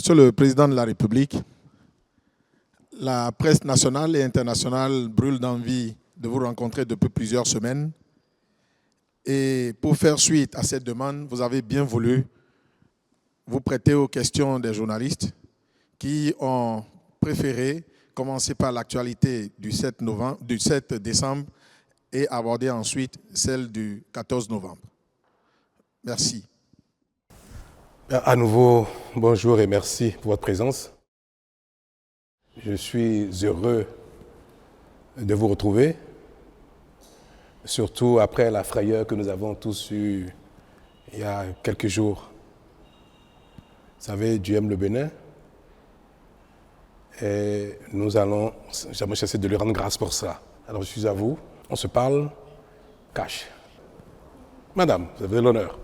Monsieur le Président de la République, la presse nationale et internationale brûle d'envie de vous rencontrer depuis plusieurs semaines. Et pour faire suite à cette demande, vous avez bien voulu vous prêter aux questions des journalistes qui ont préféré commencer par l'actualité du 7 décembre et aborder ensuite celle du 14 novembre. Merci. À nouveau, bonjour et merci pour votre présence. Je suis heureux de vous retrouver, surtout après la frayeur que nous avons tous eue il y a quelques jours. Vous savez, Dieu aime le Bénin et nous allons jamais cesser de lui rendre grâce pour ça. Alors je suis à vous, on se parle cash. Madame, vous avez l'honneur.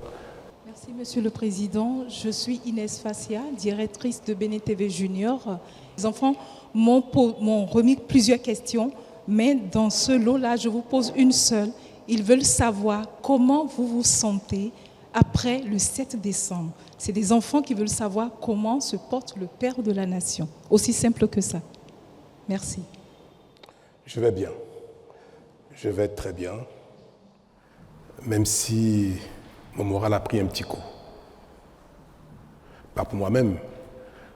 Merci Monsieur le Président. Je suis Inès Fassia, directrice de Bénin TV Junior. Les enfants m'ont remis plusieurs questions, mais dans ce lot-là, je vous pose une seule. Ils veulent savoir comment vous vous sentez après le 7 décembre. C'est des enfants qui veulent savoir comment se porte le Père de la Nation. Aussi simple que ça. Merci. Je vais bien. Je vais très bien. Même si mon moral a pris un petit coup. Pas pour moi-même,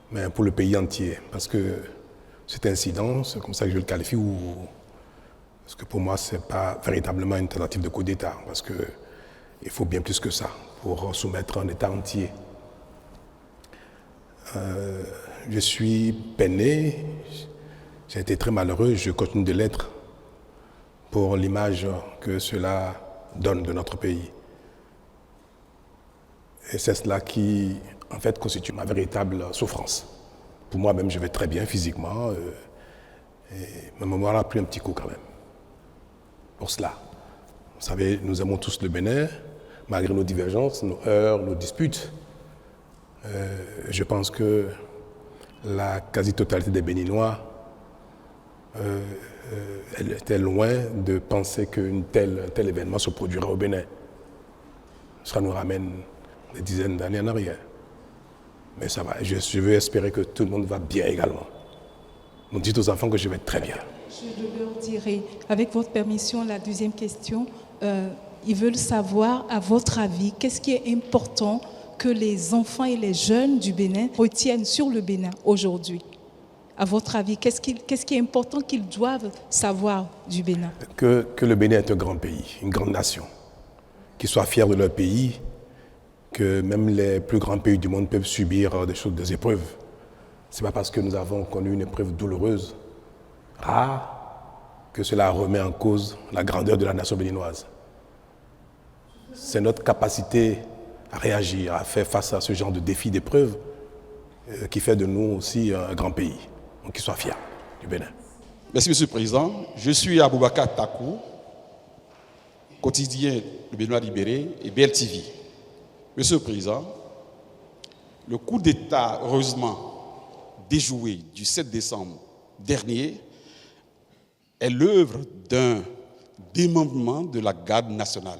mais pour le pays entier. Parce que cet incident, c'est comme ça que je le qualifie, parce que pour moi, ce n'est pas véritablement une tentative de coup d'État. Parce qu'il faut bien plus que ça pour soumettre un État entier. Je suis peiné, j'ai été très malheureux, je continue de l'être pour l'image que cela donne de notre pays. Et c'est cela qui, en fait, constitue ma véritable souffrance. Pour moi-même, je vais très bien physiquement, et mon mémoire a pris un petit coup quand même. Pour cela. Vous savez, nous aimons tous le Bénin, malgré nos divergences, nos heurts, nos disputes. Je pense que la quasi-totalité des Béninois elle était loin de penser qu'un tel événement se produirait au Bénin. Ça nous ramène des dizaines d'années en arrière. Mais ça va, je veux espérer que tout le monde va bien également. Donc dites aux enfants que je vais très bien. Je leur dirai, avec votre permission, la deuxième question. Ils veulent savoir, à votre avis, qu'est-ce qui est important que les enfants et les jeunes du Bénin retiennent sur le Bénin aujourd'hui? À votre avis, qu'est-ce qui est important qu'ils doivent savoir du Bénin? Que le Bénin est un grand pays, une grande nation. Qu'ils soient fiers de leur pays, que même les plus grands pays du monde peuvent subir des épreuves. Ce n'est pas parce que nous avons connu une épreuve douloureuse, rare, que cela remet en cause la grandeur de la nation béninoise. C'est notre capacité à réagir, à faire face à ce genre de défis, d'épreuves, qui fait de nous aussi un grand pays. Donc qu'ils soient fiers du Bénin. Merci Monsieur le Président. Je suis Aboubakar Takou, quotidien Le Béninois libéré et BLTV. Monsieur le Président, le coup d'État, heureusement déjoué du 7 décembre dernier, est l'œuvre d'un démembrement de la garde nationale.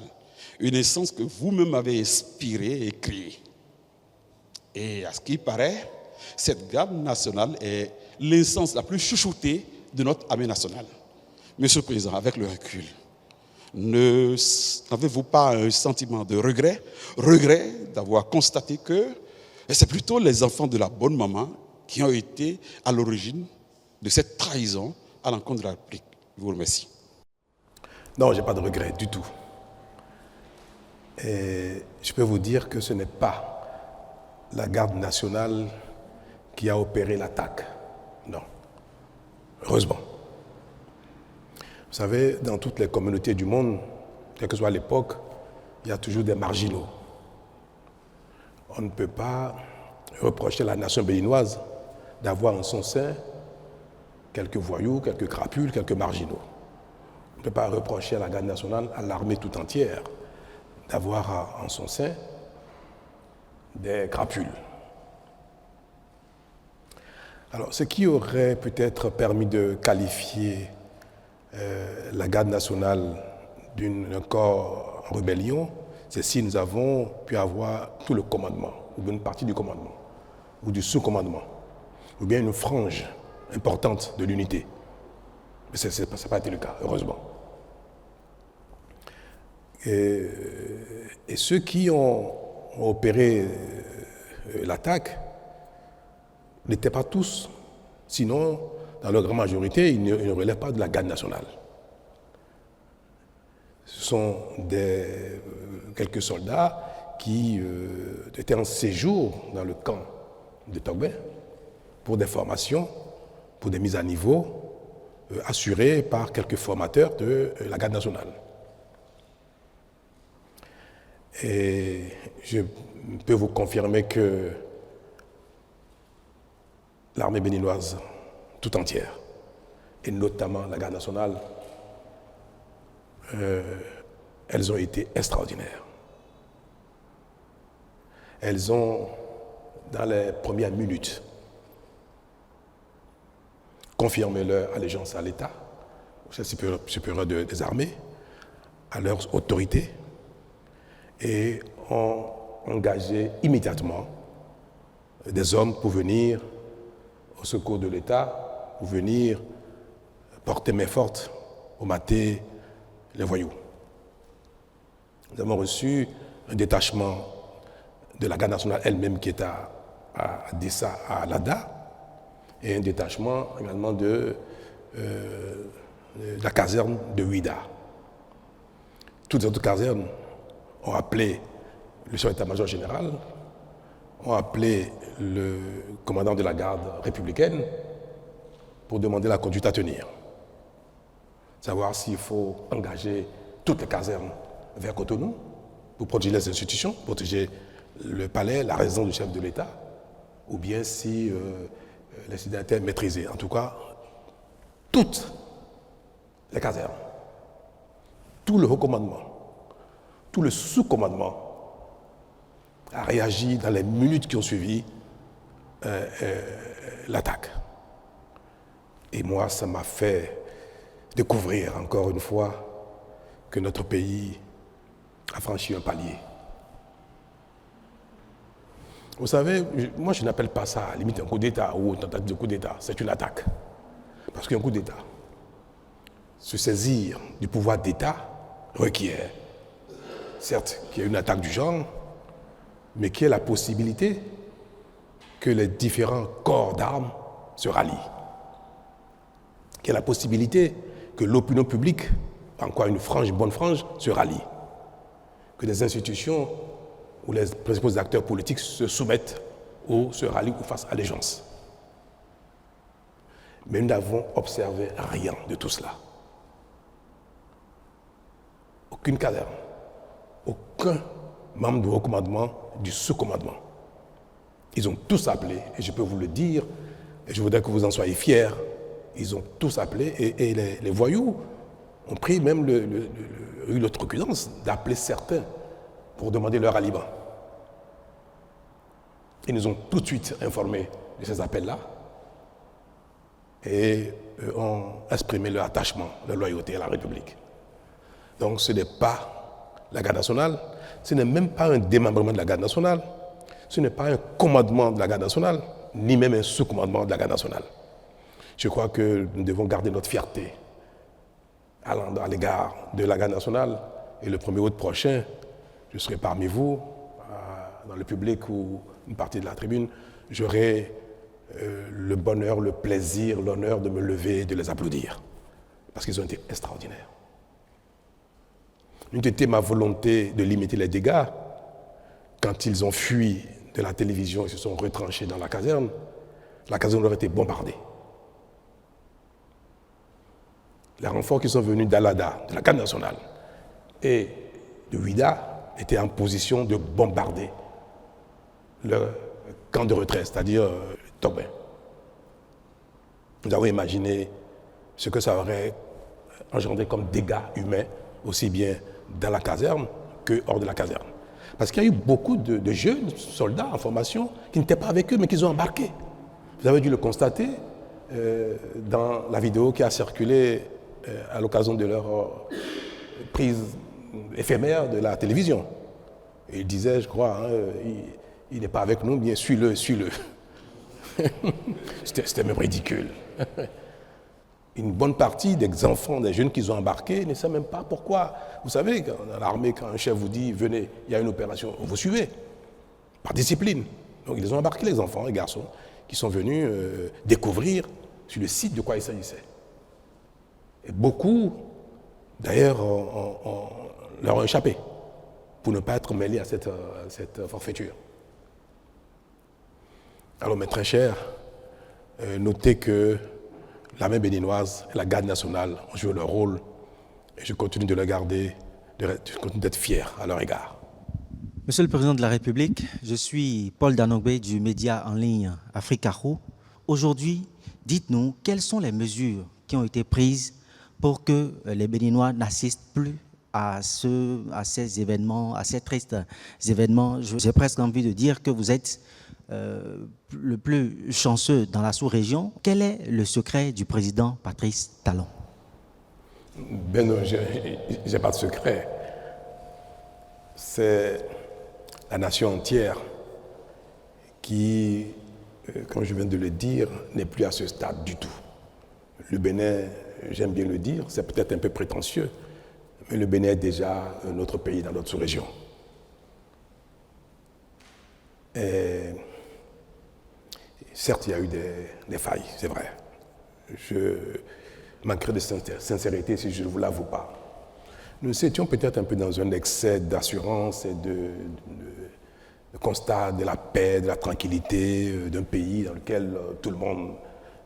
Une essence que vous-même avez inspirée et créée. Et à ce qui paraît, cette garde nationale est l'essence la plus chouchoutée de notre armée nationale. Monsieur le Président, avec le recul, n'avez-vous pas un sentiment de regret d'avoir constaté que c'est plutôt les enfants de la bonne maman qui ont été à l'origine de cette trahison à l'encontre de la République? Je vous remercie. Non, je n'ai pas de regret du tout. Et je peux vous dire que ce n'est pas la garde nationale qui a opéré l'attaque. Non. Heureusement. Vous savez, dans toutes les communautés du monde, quelle que soit l'époque, il y a toujours des marginaux. On ne peut pas reprocher à la nation béninoise d'avoir en son sein quelques voyous, quelques crapules, quelques marginaux. On ne peut pas reprocher à la garde nationale, à l'armée tout entière, d'avoir en son sein des crapules. Alors, ce qui aurait peut-être permis de qualifier la garde nationale d'un corps en rébellion, c'est si nous avons pu avoir tout le commandement, ou une partie du commandement. ou du sous-commandement, ou bien une frange importante de l'unité. Mais ça n'a pas été le cas, heureusement. Et ceux qui ont opéré l'attaque n'étaient pas tous, sinon, dans leur grande majorité, ils ne relèvent pas de la garde nationale. Ce sont quelques soldats qui étaient en séjour dans le camp de Togbe pour des formations, pour des mises à niveau, assurées par quelques formateurs de la garde nationale. Et je peux vous confirmer que l'armée béninoise tout entière, et notamment la garde nationale, elles ont été extraordinaires. Elles ont, dans les premières minutes, confirmé leur allégeance à l'État, au chef supérieur des armées, à leurs autorités, et ont engagé immédiatement des hommes pour venir au secours de l'État, pour venir porter main forte au mater les voyous. Nous avons reçu un détachement de la garde nationale elle-même qui est à Dessa, à Lada, et un détachement également de la caserne de Ouida. Toutes les autres casernes ont appelé le chef d'état-major général, ont appelé le commandant de la garde républicaine pour demander la conduite à tenir. Savoir s'il faut engager toutes les casernes vers Cotonou pour protéger les institutions, protéger le palais, la résidence du chef de l'État, ou bien si l'incident était maîtrisé. En tout cas, toutes les casernes, tout le haut commandement, tout le sous-commandement a réagi dans les minutes qui ont suivi l'attaque. Et moi, ça m'a fait découvrir encore une fois que notre pays a franchi un palier. Vous savez, moi je n'appelle pas ça limite un coup d'État ou une tentative de coup d'État, c'est une attaque. Parce qu'un coup d'État, se saisir du pouvoir d'État requiert, certes, qu'il y ait une attaque du genre, mais qu'il y ait la possibilité que les différents corps d'armes se rallient. Qu'il y ait la possibilité que l'opinion publique, encore une bonne frange, se rallie. Que les institutions ou les principaux acteurs politiques se soumettent ou se rallient ou fassent allégeance. Mais nous n'avons observé rien de tout cela. Aucune caserne, aucun membre du haut commandement, du sous-commandement. Ils ont tous appelé, et je peux vous le dire, et je voudrais que vous en soyez fiers, ils ont tous appelé, et les voyous ont pris même eu l'outrecuidance d'appeler certains pour demander leur ralliement. Ils nous ont tout de suite informés de ces appels-là et ont exprimé leur attachement, leur loyauté à la République. Donc ce n'est pas la garde nationale, ce n'est même pas un démembrement de la garde nationale, ce n'est pas un commandement de la garde nationale, ni même un sous-commandement de la garde nationale. Je crois que nous devons garder notre fierté à l'égard de la garde nationale. Et le 1er août prochain, je serai parmi vous, dans le public ou une partie de la tribune, j'aurai le bonheur, le plaisir, l'honneur de me lever et de les applaudir. Parce qu'ils ont été extraordinaires. Une était ma volonté de limiter les dégâts. Quand ils ont fui de la télévision et se sont retranchés dans la caserne leur a été bombardée. Les renforts qui sont venus d'Alada, de la garde nationale, et de Ouida étaient en position de bombarder le camp de retrait, c'est-à-dire Togbe. Nous avons imaginé ce que ça aurait engendré comme dégâts humains, aussi bien dans la caserne que hors de la caserne. Parce qu'il y a eu beaucoup de jeunes soldats en formation qui n'étaient pas avec eux, mais qui ont embarqué. Vous avez dû le constater dans la vidéo qui a circulé à l'occasion de leur prise éphémère de la télévision. Et il disait, je crois, il n'est pas avec nous, bien suis-le, suis-le. C'était même ridicule. Une bonne partie des enfants, des jeunes qu'ils ont embarqués ne savent même pas pourquoi. Vous savez, dans l'armée, quand un chef vous dit « venez, il y a une opération », vous suivez, par discipline. Donc ils ont embarqué les enfants, les garçons, qui sont venus découvrir sur le site de quoi il s'agissait. Et beaucoup, d'ailleurs, leur ont échappé pour ne pas être mêlés à cette forfaiture. Alors, mes très chers, notez que l'armée béninoise et la garde nationale ont joué leur rôle et je continue de le garder, je continue d'être fier à leur égard. Monsieur le Président de la République, je suis Paul Danogbe du média en ligne Africaro. Aujourd'hui, dites-nous quelles sont les mesures qui ont été prises pour que les Béninois n'assistent plus à ces événements, à ces tristes événements. J'ai presque envie de dire que vous êtes le plus chanceux dans la sous-région. Quel est le secret du président Patrice Talon? Ben non, je n'ai pas de secret. C'est la nation entière qui, comme je viens de le dire, n'est plus à ce stade du tout. Le Bénin, j'aime bien le dire, c'est peut-être un peu prétentieux, mais le Bénin est déjà un autre pays dans notre sous-région. Et certes, il y a eu des failles, c'est vrai. Je manquerai de sincérité si je ne vous l'avoue pas. Nous étions peut-être un peu dans un excès d'assurance et de constat de la paix, de la tranquillité d'un pays dans lequel tout le monde,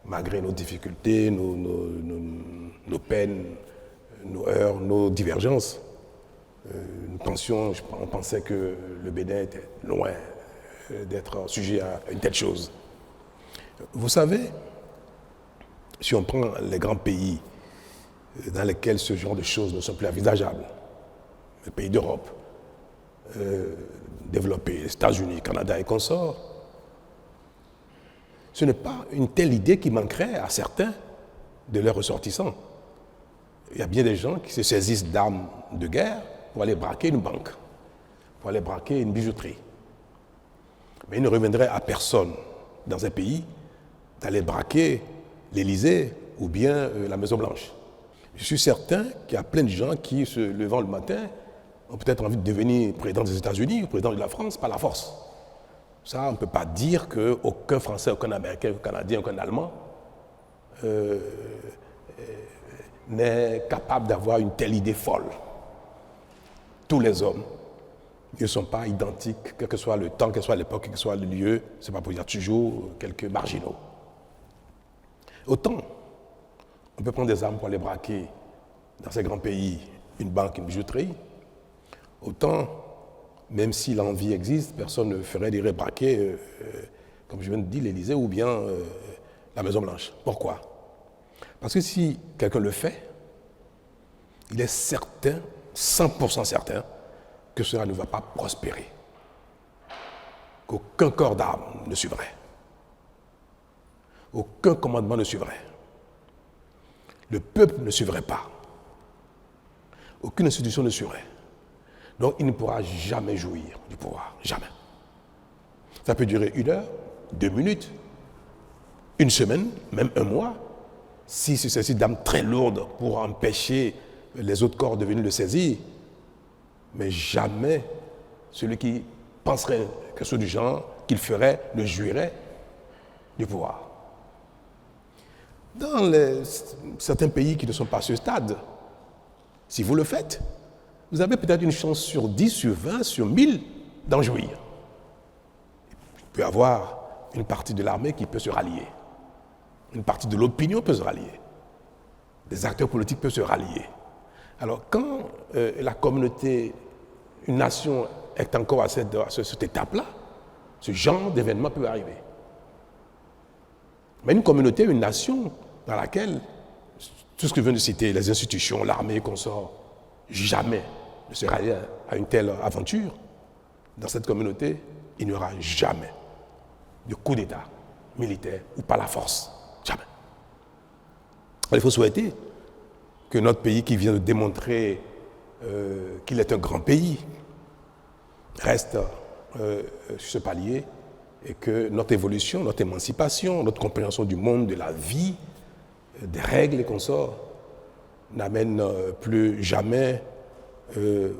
malgré nos difficultés, nos peines, nos heurts, nos divergences, on pensait que le Bénin était loin d'être sujet à une telle chose. Vous savez, si on prend les grands pays dans lesquels ce genre de choses ne sont plus envisageables, les pays d'Europe, développés, les États-Unis, Canada et consorts, ce n'est pas une telle idée qui manquerait à certains de leurs ressortissants. Il y a bien des gens qui se saisissent d'armes de guerre pour aller braquer une banque, pour aller braquer une bijouterie. Mais il ne reviendrait à personne dans un pays d'aller braquer l'Élysée ou bien la Maison-Blanche. Je suis certain qu'il y a plein de gens qui, se levant le matin, ont peut-être envie de devenir président des États-Unis ou président de la France par la force. Ça, on ne peut pas dire qu'aucun Français, aucun Américain, aucun Canadien, aucun Allemand n'est capable d'avoir une telle idée folle. Tous les hommes ne sont pas identiques, quel que soit le temps, quelle que soit l'époque, quel que soit le lieu, c'est pas pour dire toujours quelques marginaux. Autant, on peut prendre des armes pour aller braquer dans ces grands pays une banque, une bijouterie, autant, même si l'envie existe, personne ne ferait des braquer, comme je viens de dire, l'Élysée ou bien la Maison-Blanche. Pourquoi? Parce que si quelqu'un le fait, il est certain, 100% certain, que cela ne va pas prospérer. Qu'aucun corps d'armes ne suivrait. Aucun commandement ne suivrait. Le peuple ne suivrait pas. Aucune institution ne suivrait. Donc il ne pourra jamais jouir du pouvoir. Jamais. Ça peut durer 1 heure, 2 minutes, 1 semaine, même 1 mois, si c'est ceci d'armes très lourdes pour empêcher les autres corps de venir le saisir. Mais jamais celui qui penserait quelque chose du genre, qu'il ferait, ne jouirait du pouvoir. Dans certains pays qui ne sont pas à ce stade, si vous le faites, vous avez peut-être une chance sur 10, sur 20, sur 1000 d'en jouir. Il peut y avoir une partie de l'armée qui peut se rallier. Une partie de l'opinion peut se rallier. Des acteurs politiques peuvent se rallier. Alors quand la communauté, une nation est encore à cette étape-là, ce genre d'événement peut arriver. Mais une communauté, une nation dans laquelle tout ce que je viens de citer, les institutions, l'armée, consorts, jamais ne se rallie à une telle aventure, dans cette communauté, il n'y aura jamais de coup d'État militaire ou par la force. Jamais. Alors, il faut souhaiter que notre pays qui vient de démontrer qu'il est un grand pays reste sur ce palier et que notre évolution, notre émancipation, notre compréhension du monde, de la vie, des règles et consorts n'amène plus jamais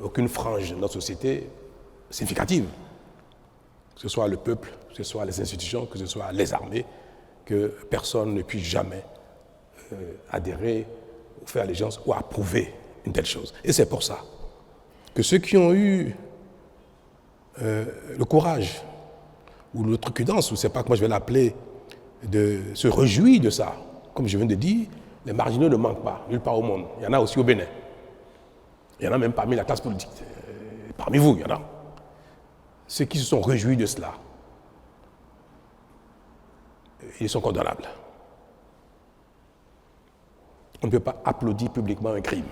aucune frange de notre société significative. Que ce soit le peuple, que ce soit les institutions, que ce soit les armées, que personne ne puisse jamais adhérer ou faire allégeance ou approuver une telle chose. Et c'est pour ça que ceux qui ont eu le courage ou l'outrecuidance, ou je ne sais pas comment je vais l'appeler, de se réjouir de ça, comme je viens de dire, les marginaux ne manquent pas, nulle part au monde. Il y en a aussi au Bénin. Il y en a même parmi la classe politique. Parmi vous, il y en a. Ceux qui se sont réjouis de cela, ils sont condamnables. On ne peut pas applaudir publiquement un crime.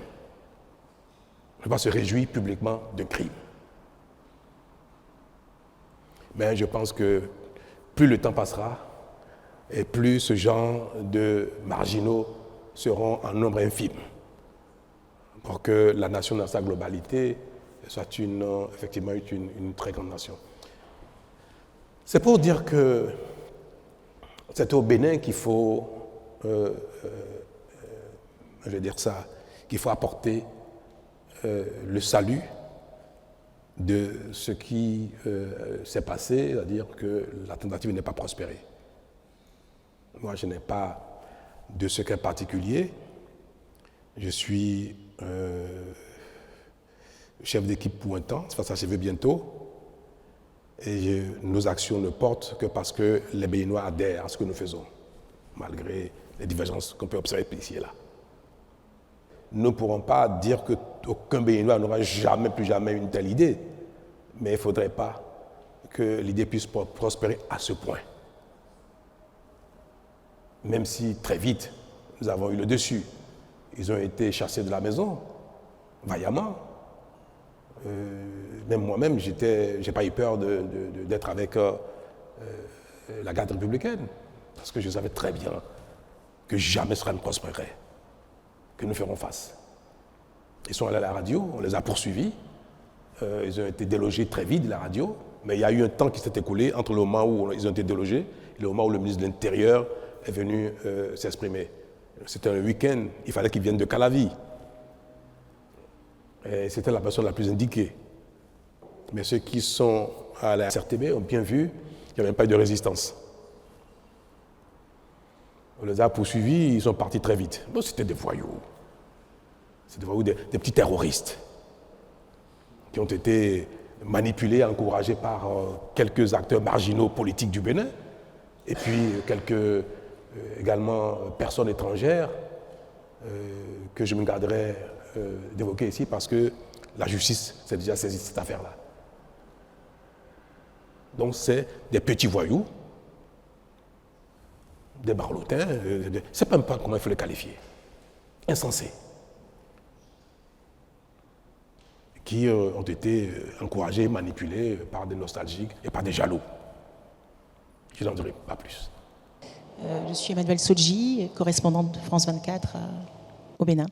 On ne peut pas se réjouir publiquement d'un crime. Mais je pense que plus le temps passera, et plus ce genre de marginaux seront en nombre infime, pour que la nation dans sa globalité soit effectivement une très grande nation. C'est pour dire que c'est au Bénin qu'il faut, je vais dire ça, qu'il faut apporter le salut de ce qui s'est passé, c'est-à-dire que la tentative n'est pas prospérée. Moi, je n'ai pas de secret particulier. Je suis chef d'équipe pour un temps, ça va s'achever bientôt. Et nos actions ne portent que parce que les Béninois adhèrent à ce que nous faisons, malgré les divergences qu'on peut observer ici et là. Nous ne pourrons pas dire qu'aucun Béninois n'aura jamais, plus jamais une telle idée, mais il ne faudrait pas que l'idée puisse prospérer à ce point. Même si très vite, nous avons eu le dessus. Ils ont été chassés de la maison, vaillamment. Même moi-même, je n'ai pas eu peur d'être avec la garde républicaine, parce que je savais très bien que jamais cela ne prospérerait, que nous ferons face. Ils sont allés à la radio, on les a poursuivis, ils ont été délogés très vite de la radio, mais il y a eu un temps qui s'est écoulé entre le moment où ils ont été délogés et le moment où le ministre de l'Intérieur est venu s'exprimer. C'était un week-end, il fallait qu'ils viennent de Calavi. Et c'était la personne la plus indiquée. Mais ceux qui sont à la CRTB ont bien vu qu'il n'y avait pas eu de résistance. On les a poursuivis, ils sont partis très vite. Bon, c'était des voyous. C'était des voyous, des petits terroristes qui ont été manipulés, encouragés par quelques acteurs marginaux politiques du Bénin et puis quelques également personnes étrangères que je me garderai d'évoquer ici parce que la justice s'est déjà saisie de cette affaire-là. Donc c'est des petits voyous, des barlotins, je ne sais même pas comment il faut les qualifier, insensés, qui ont été encouragés, manipulés par des nostalgiques et par des jaloux. Je n'en dirai pas plus. Je suis Emmanuelle Sodji, correspondante de France 24 au Bénin.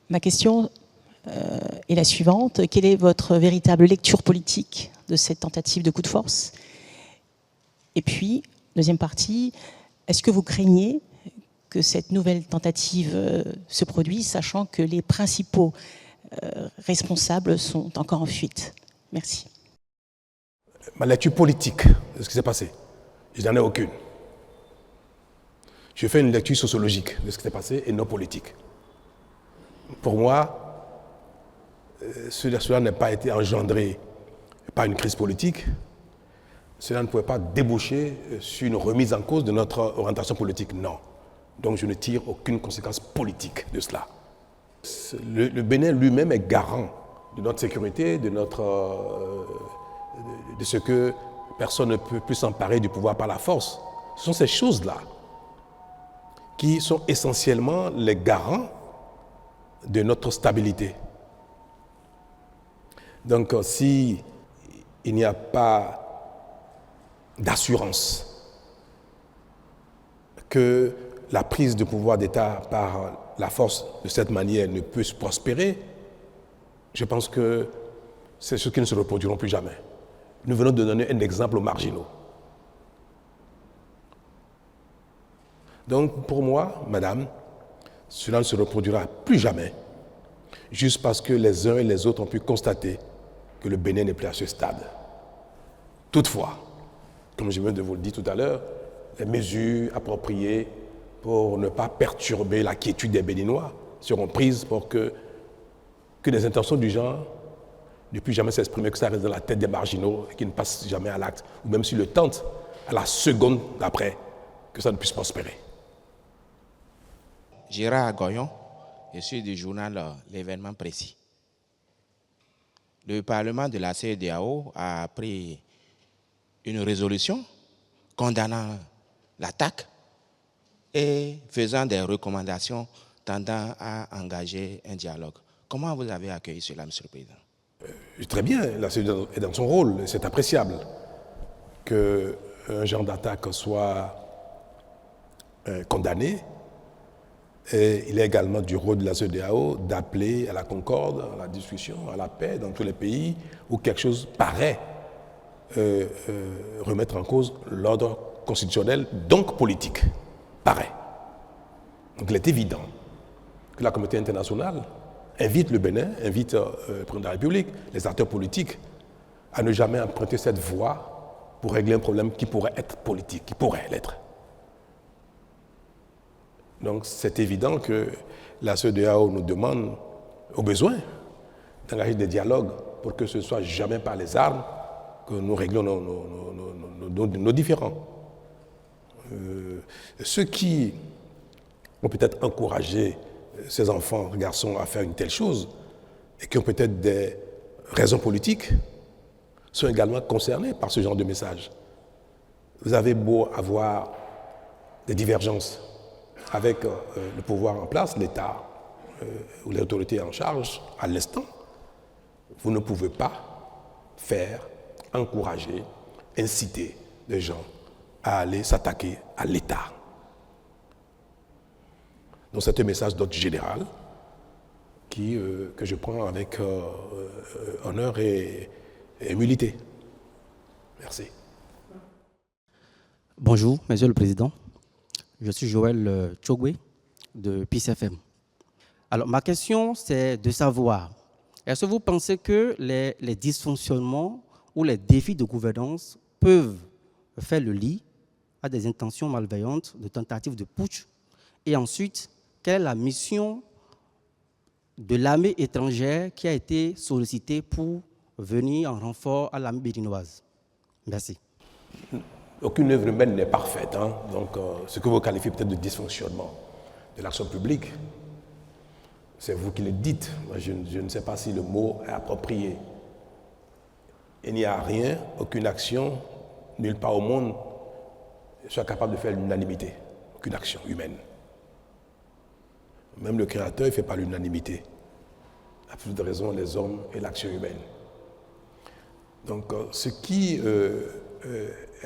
Ma question est la suivante. Quelle est votre véritable lecture politique de cette tentative de coup de force? Et puis, deuxième partie, est-ce que vous craignez que cette nouvelle tentative se produise, sachant que les principaux responsables sont encore en fuite? Merci. Ma lecture politique de ce qui s'est passé, je n'en ai aucune. Je fais une lecture sociologique de ce qui s'est passé et non politique. Pour moi, cela n'a pas été engendré par une crise politique. Cela ne pouvait pas déboucher sur une remise en cause de notre orientation politique. Non. Donc je ne tire aucune conséquence politique de cela. Le Bénin lui-même est garant de notre sécurité, de ce que personne ne peut plus s'emparer du pouvoir par la force. Ce sont ces choses-là qui sont essentiellement les garants de notre stabilité. Donc, si il n'y a pas d'assurance que la prise de pouvoir d'État par la force de cette manière ne peut se prospérer, je pense que c'est ce qui ne se reproduiront plus jamais. Nous venons de donner un exemple aux marginaux. Donc, pour moi, madame, cela ne se reproduira plus jamais, juste parce que les uns et les autres ont pu constater que le Bénin n'est plus à ce stade. Toutefois, comme je viens de vous le dire tout à l'heure, les mesures appropriées pour ne pas perturber la quiétude des Béninois seront prises pour que des intentions du genre ne puissent jamais s'exprimer, que ça reste dans la tête des marginaux et qu'ils ne passent jamais à l'acte, ou même s'ils le tentent, à la seconde d'après, que ça ne puisse prospérer. Gérard Goyon, je suis du journal L'événement précis. Le Parlement de la CEDEAO a pris une résolution condamnant l'attaque et faisant des recommandations tendant à engager un dialogue. Comment vous avez accueilli cela, M. le Président? Très bien, la CEDEAO est dans son rôle, c'est appréciable qu'un genre d'attaque soit condamné. Et il est également du rôle de la CEDEAO d'appeler à la concorde, à la discussion, à la paix dans tous les pays où quelque chose paraît remettre en cause l'ordre constitutionnel, donc politique, paraît. Donc il est évident que la communauté internationale invite le Bénin, invite le président de la République, les acteurs politiques, à ne jamais emprunter cette voie pour régler un problème qui pourrait être politique, qui pourrait l'être. Donc c'est évident que la CEDEAO nous demande, au besoin, d'engager des dialogues pour que ce ne soit jamais par les armes que nous réglons nos différends. Ceux qui ont peut-être encouragé ces enfants, garçons, à faire une telle chose, et qui ont peut-être des raisons politiques, sont également concernés par ce genre de message. Vous avez beau avoir des divergences avec le pouvoir en place, l'État ou l'autorité en charge, à l'instant, vous ne pouvez pas faire, encourager, inciter les gens à aller s'attaquer à l'État. Donc c'est un message d'ordre général que je prends avec honneur et humilité. Merci. Bonjour, Monsieur le Président. Je suis Joël Tchogwe de Peace FM. Alors, ma question, c'est de savoir, est-ce que vous pensez que les dysfonctionnements ou les défis de gouvernance peuvent faire le lit à des intentions malveillantes, de tentatives de putsch? Et ensuite, quelle est la mission de l'armée étrangère qui a été sollicitée pour venir en renfort à l'armée béninoise? Merci. Aucune œuvre humaine n'est parfaite. Hein? Donc, ce que vous qualifiez peut-être de dysfonctionnement de l'action publique, c'est vous qui le dites. Moi, je ne sais pas si le mot est approprié. Il n'y a rien, aucune action, nulle part au monde, soit capable de faire l'unanimité. Aucune action humaine. Même le Créateur ne fait pas l'unanimité. À plus de raison, les hommes et l'action humaine. Donc, ce qui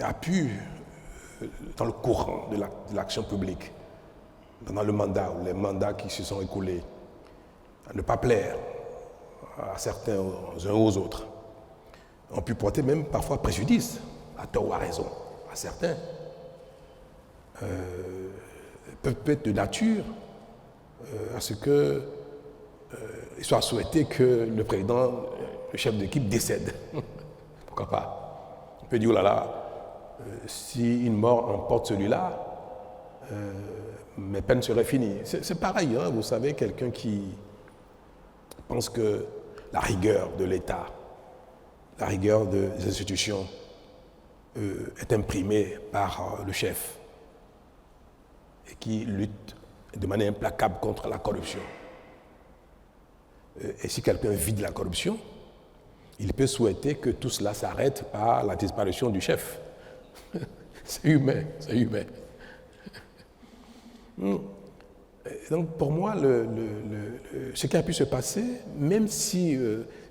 a pu, dans le courant de l'action publique, pendant le mandat ou les mandats qui se sont écoulés, à ne pas plaire à certains, aux uns aux autres, ont pu porter même parfois préjudice, à tort ou à raison, à certains, peuvent être de nature à ce qu'il soit souhaité que le président, le chef d'équipe décède. Pourquoi pas? On peut dire, oh là là, si une mort emporte celui-là, mes peines seraient finies. C'est pareil, hein, vous savez, quelqu'un qui pense que la rigueur de l'État, la rigueur des institutions est imprimée par le chef et qui lutte de manière implacable contre la corruption. Et si quelqu'un vide la corruption, il peut souhaiter que tout cela s'arrête par la disparition du chef. C'est humain, c'est humain. Donc pour moi, ce qui a pu se passer, même si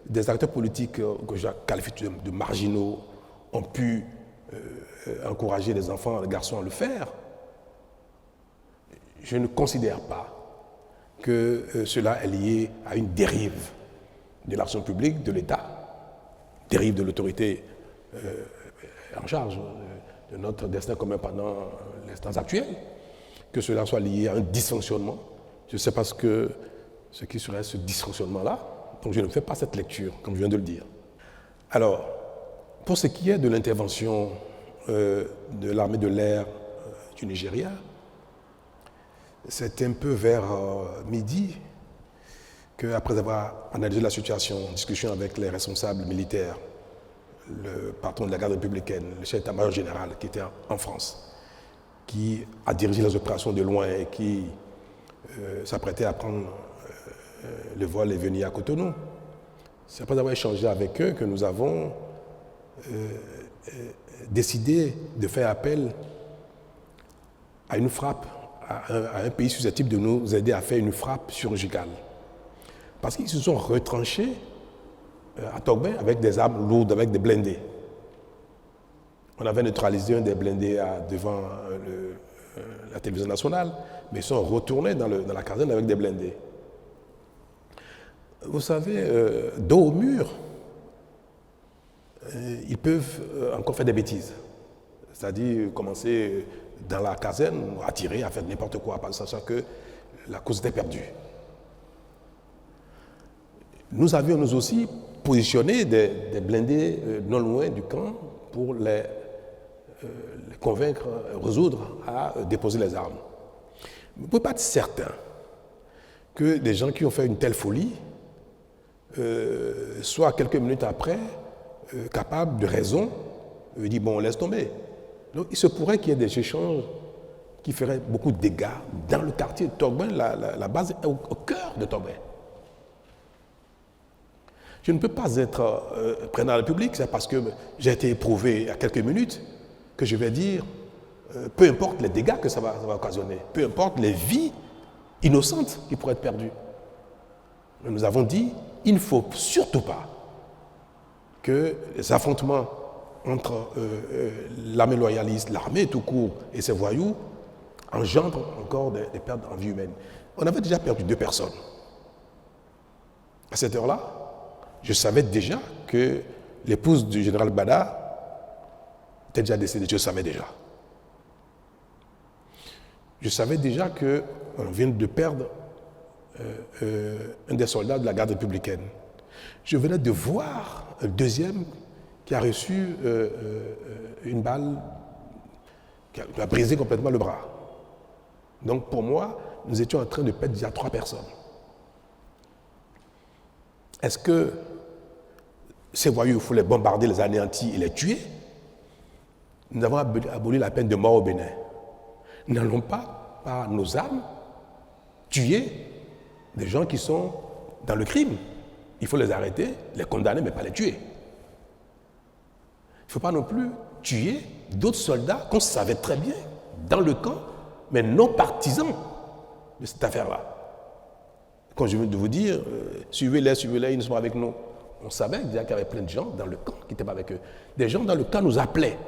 des acteurs politiques que je qualifie de marginaux ont pu encourager les enfants, les garçons à le faire, je ne considère pas que cela est lié à une dérive de l'action publique, de l'État, dérive de l'autorité en charge de notre destin commun pendant l'instant actuel, que cela soit lié à un dysfonctionnement. Je ne sais pas ce qui serait ce dysfonctionnement-là, donc je ne fais pas cette lecture, comme je viens de le dire. Alors, pour ce qui est de l'intervention de l'armée de l'air du Nigeria, c'est un peu vers midi qu'après avoir analysé la situation en discussion avec les responsables militaires, le patron de la garde républicaine, le chef d'état-major général qui était en France, qui a dirigé les opérations de loin et qui s'apprêtait à prendre le vol et venir à Cotonou. C'est après avoir échangé avec eux que nous avons décidé de faire appel à une frappe, à un pays susceptible de nous aider à faire une frappe chirurgicale. Parce qu'ils se sont retranchés à Togbin avec des armes lourdes, avec des blindés. On avait neutralisé un des blindés devant la télévision nationale, mais ils sont retournés dans la caserne avec des blindés. Vous savez, dos au mur, ils peuvent encore faire des bêtises. C'est-à-dire commencer dans la caserne, à tirer, à faire n'importe quoi, sachant que la cause était perdue. Nous avions nous aussi positionné des blindés non loin du camp pour les convaincre, résoudre à déposer les armes. Vous ne pouvez pas être certain que des gens qui ont fait une telle folie soient quelques minutes après capables de raison, dire bon, laisse tomber. Donc il se pourrait qu'il y ait des échanges qui feraient beaucoup de dégâts dans le quartier de Togbin. La base est au cœur de Togbin. Je ne peux pas être président de la République, c'est parce que j'ai été éprouvé il y a quelques minutes que je vais dire, peu importe les dégâts que ça va occasionner, peu importe les vies innocentes qui pourraient être perdues. Mais nous avons dit, il ne faut surtout pas que les affrontements entre l'armée loyaliste, l'armée tout court et ces voyous engendrent encore des pertes en vie humaine. On avait déjà perdu 2 personnes. À cette heure-là, je savais déjà que l'épouse du général Bada était déjà décédée, je le savais déjà. Je savais déjà qu'on vient de perdre un des soldats de la garde républicaine. Je venais de voir un deuxième qui a reçu une balle qui a brisé complètement le bras. Donc pour moi, nous étions en train de perdre déjà 3 personnes. Est-ce que ces voyous, il faut les bombarder, les anéantir et les tuer? Nous avons aboli la peine de mort au Bénin. Nous n'allons pas, par nos armes, tuer des gens qui sont dans le crime. Il faut les arrêter, les condamner, mais pas les tuer. Il ne faut pas non plus tuer d'autres soldats qu'on savait très bien dans le camp, mais non partisans de cette affaire-là. Quand je viens de vous dire, suivez-les, ils sont avec nous. On savait déjà qu'il y avait plein de gens dans le camp qui n'étaient pas avec eux. Des gens dans le camp nous appelaient.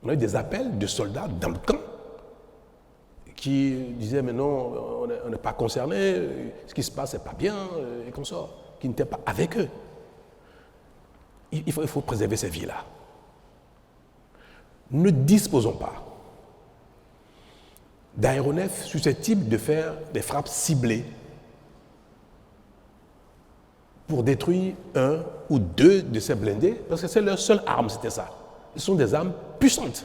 On a eu des appels de soldats dans le camp qui disaient, mais non, on n'est pas concernés, ce qui se passe, c'est pas bien, et comme ça, qui n'étaient pas avec eux. Il faut préserver ces vies-là. Ne disposons pas d'aéronefs susceptibles de faire des frappes ciblées pour détruire 1 ou 2 de ces blindés, parce que c'est leur seule arme, c'était ça. Ce sont des armes puissantes,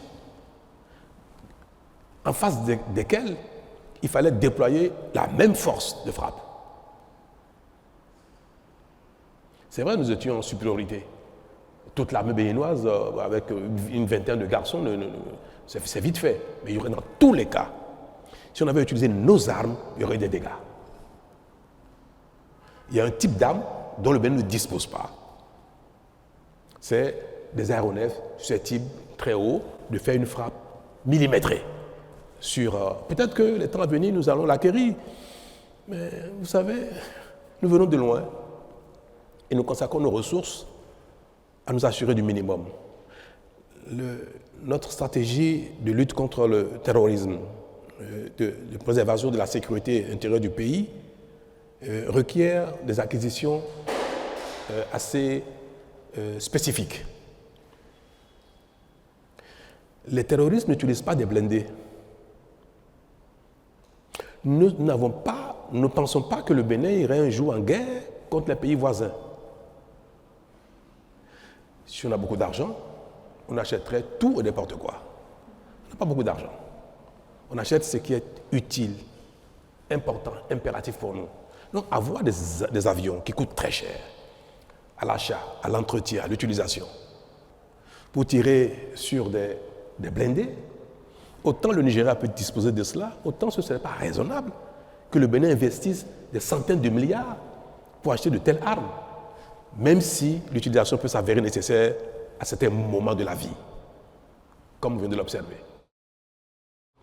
en face desquelles il fallait déployer la même force de frappe. C'est vrai, nous étions en supériorité. Toute l'armée béninoise, avec une vingtaine de garçons, c'est vite fait. Mais il y aurait dans tous les cas, si on avait utilisé nos armes, il y aurait eu des dégâts. Il y a un type d'arme dont le Bénin ne dispose pas. C'est des aéronefs susceptibles, très haut, de faire une frappe millimétrée. Peut-être que les temps à venir, nous allons l'acquérir. Mais vous savez, nous venons de loin et nous consacrons nos ressources à nous assurer du minimum. Notre stratégie de lutte contre le terrorisme, de préservation de la sécurité intérieure du pays, requiert des acquisitions assez spécifique. Les terroristes n'utilisent pas des blindés. Nous ne pensons pas que le Bénin irait un jour en guerre contre les pays voisins. Si on a beaucoup d'argent, on achèterait tout et n'importe quoi. On n'a pas beaucoup d'argent. On achète ce qui est utile, important, impératif pour nous. Donc avoir des avions qui coûtent très cher, à l'achat, à l'entretien, à l'utilisation, pour tirer sur des blindés, autant le Nigeria peut disposer de cela, autant ce ne serait pas raisonnable que le Bénin investisse des centaines de milliards pour acheter de telles armes, même si l'utilisation peut s'avérer nécessaire à certains moments de la vie, comme vous venez de l'observer.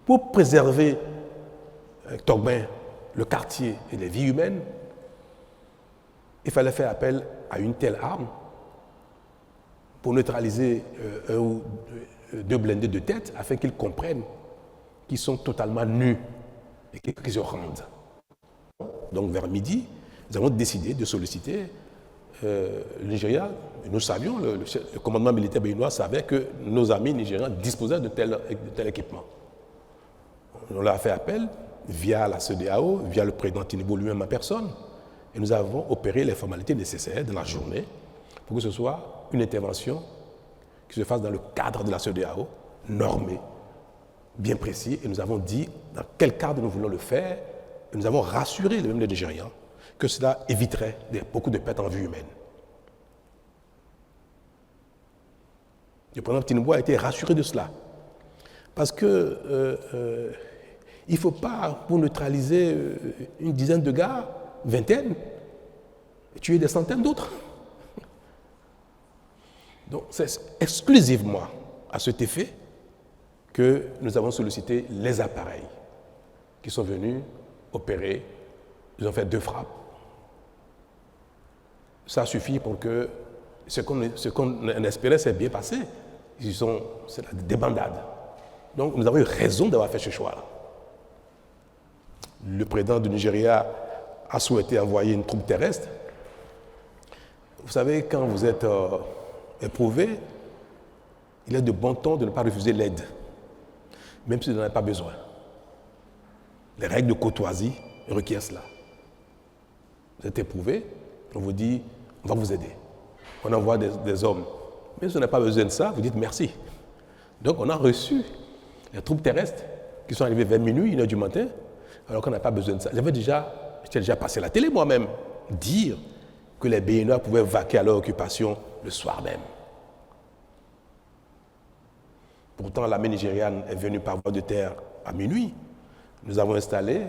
Pour préserver Togben, le quartier et les vies humaines, il fallait faire appel à une telle arme pour neutraliser un ou deux blindés de tête afin qu'ils comprennent qu'ils sont totalement nus et qu'ils se rendent. Donc vers midi, nous avons décidé de solliciter le Nigeria. Nous savions, le commandement militaire béninois savait que nos amis nigérians disposaient de tel équipement. On leur a fait appel via la CEDEAO, via le président Tinubu lui-même en personne, et nous avons opéré les formalités nécessaires de la journée pour que ce soit une intervention qui se fasse dans le cadre de la CEDEAO, normée, bien précis, et nous avons dit dans quel cadre nous voulons le faire, et nous avons rassuré les Nigérians que cela éviterait beaucoup de pertes en vie humaine. Le président Tinubu a été rassuré de cela, parce que il ne faut pas, pour neutraliser une dizaine de gars, vingtaine, tuer des centaines d'autres. Donc c'est exclusivement à cet effet que nous avons sollicité les appareils qui sont venus opérer. Ils ont fait 2 frappes. Ça suffit pour que ce qu'on espérait s'est bien passé. C'est la débandade. Donc nous avons eu raison d'avoir fait ce choix-là. Le président du Nigeria a souhaité envoyer une troupe terrestre. Vous savez, quand vous êtes éprouvé, il est de bon ton de ne pas refuser l'aide, même si vous n'en avez pas besoin. Les règles de courtoisie requièrent cela. Vous êtes éprouvé, on vous dit, on va vous aider. On envoie des hommes. Même si on n'a pas besoin de ça, vous dites merci. Donc on a reçu les troupes terrestres qui sont arrivées vers minuit, 1h du matin, alors qu'on n'a pas besoin de ça. J'étais déjà passé à la télé moi-même, dire que les Béninois pouvaient vaquer à leur occupation le soir même. Pourtant, l'armée nigériane est venue par voie de terre à minuit. Nous avons installé,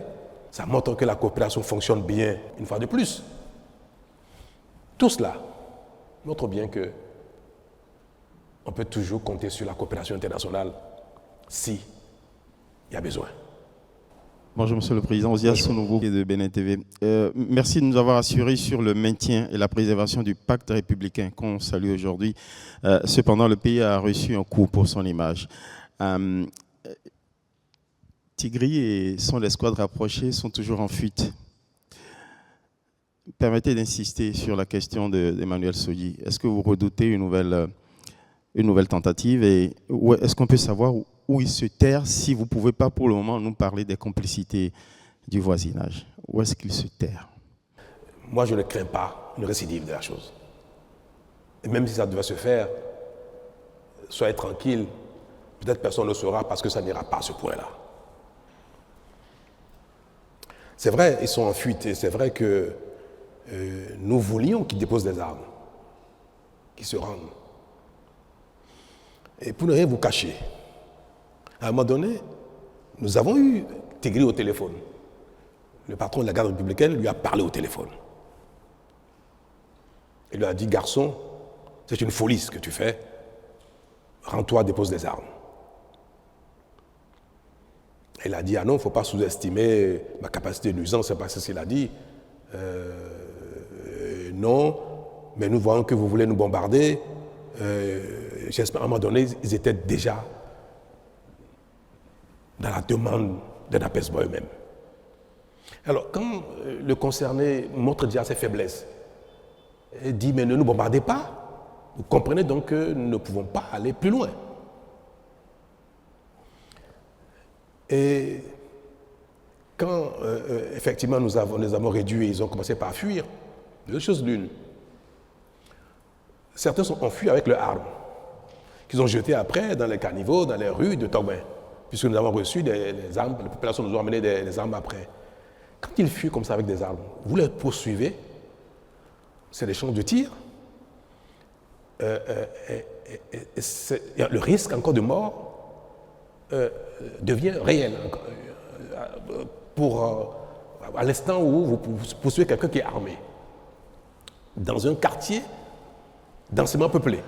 ça montre que la coopération fonctionne bien une fois de plus. Tout cela montre bien que on peut toujours compter sur la coopération internationale si il y a besoin. Bonjour Monsieur le Président, Ozia Sonovo de Bénin TV. Merci de nous avoir assuré sur le maintien et la préservation du pacte républicain qu'on salue aujourd'hui. Cependant, le pays a reçu un coup pour son image. Tigri et son escouade rapprochée sont toujours en fuite. Permettez d'insister sur la question d'Emmanuel Sodji. Est-ce que vous redoutez une nouvelle tentative et est-ce qu'on peut savoir où il se terre, si vous ne pouvez pas pour le moment nous parler des complicités du voisinage? Où est-ce qu'il se terre? Moi, je ne crains pas une récidive de la chose. Et même si ça devait se faire, soyez tranquille, peut-être personne ne le saura parce que ça n'ira pas à ce point-là. C'est vrai, ils sont en fuite et c'est vrai que nous voulions qu'ils déposent des armes, qu'ils se rendent. Et pour ne rien vous cacher, à un moment donné, nous avons eu Tigri au téléphone. Le patron de la garde républicaine lui a parlé au téléphone. Il lui a dit, garçon, c'est une folie ce que tu fais. Rends-toi, dépose des armes. Il a dit, ah non, il ne faut pas sous-estimer ma capacité de nuisance, c'est pas ce qu'il a dit. Non, mais nous voyons que vous voulez nous bombarder. J'espère, à un moment donné, ils étaient déjà dans la demande d'un apaisement eux-mêmes. Alors, quand le concerné montre déjà ses faiblesses, il dit, mais ne nous bombardez pas, Vous comprenez donc que nous ne pouvons pas aller plus loin. Et quand effectivement nous avons réduit, ils ont commencé par fuir, deux choses l'une. Certains ont fui avec leurs armes, qu'ils ont jetées après dans les caniveaux, dans les rues de Togben, puisque nous avons reçu des armes, la population nous a amené des armes après. Quand ils fuient comme ça avec des armes, vous les poursuivez, c'est des champs de tir, le risque encore de mort devient réel à l'instant où vous poursuivez quelqu'un qui est armé dans un quartier densément peuplé.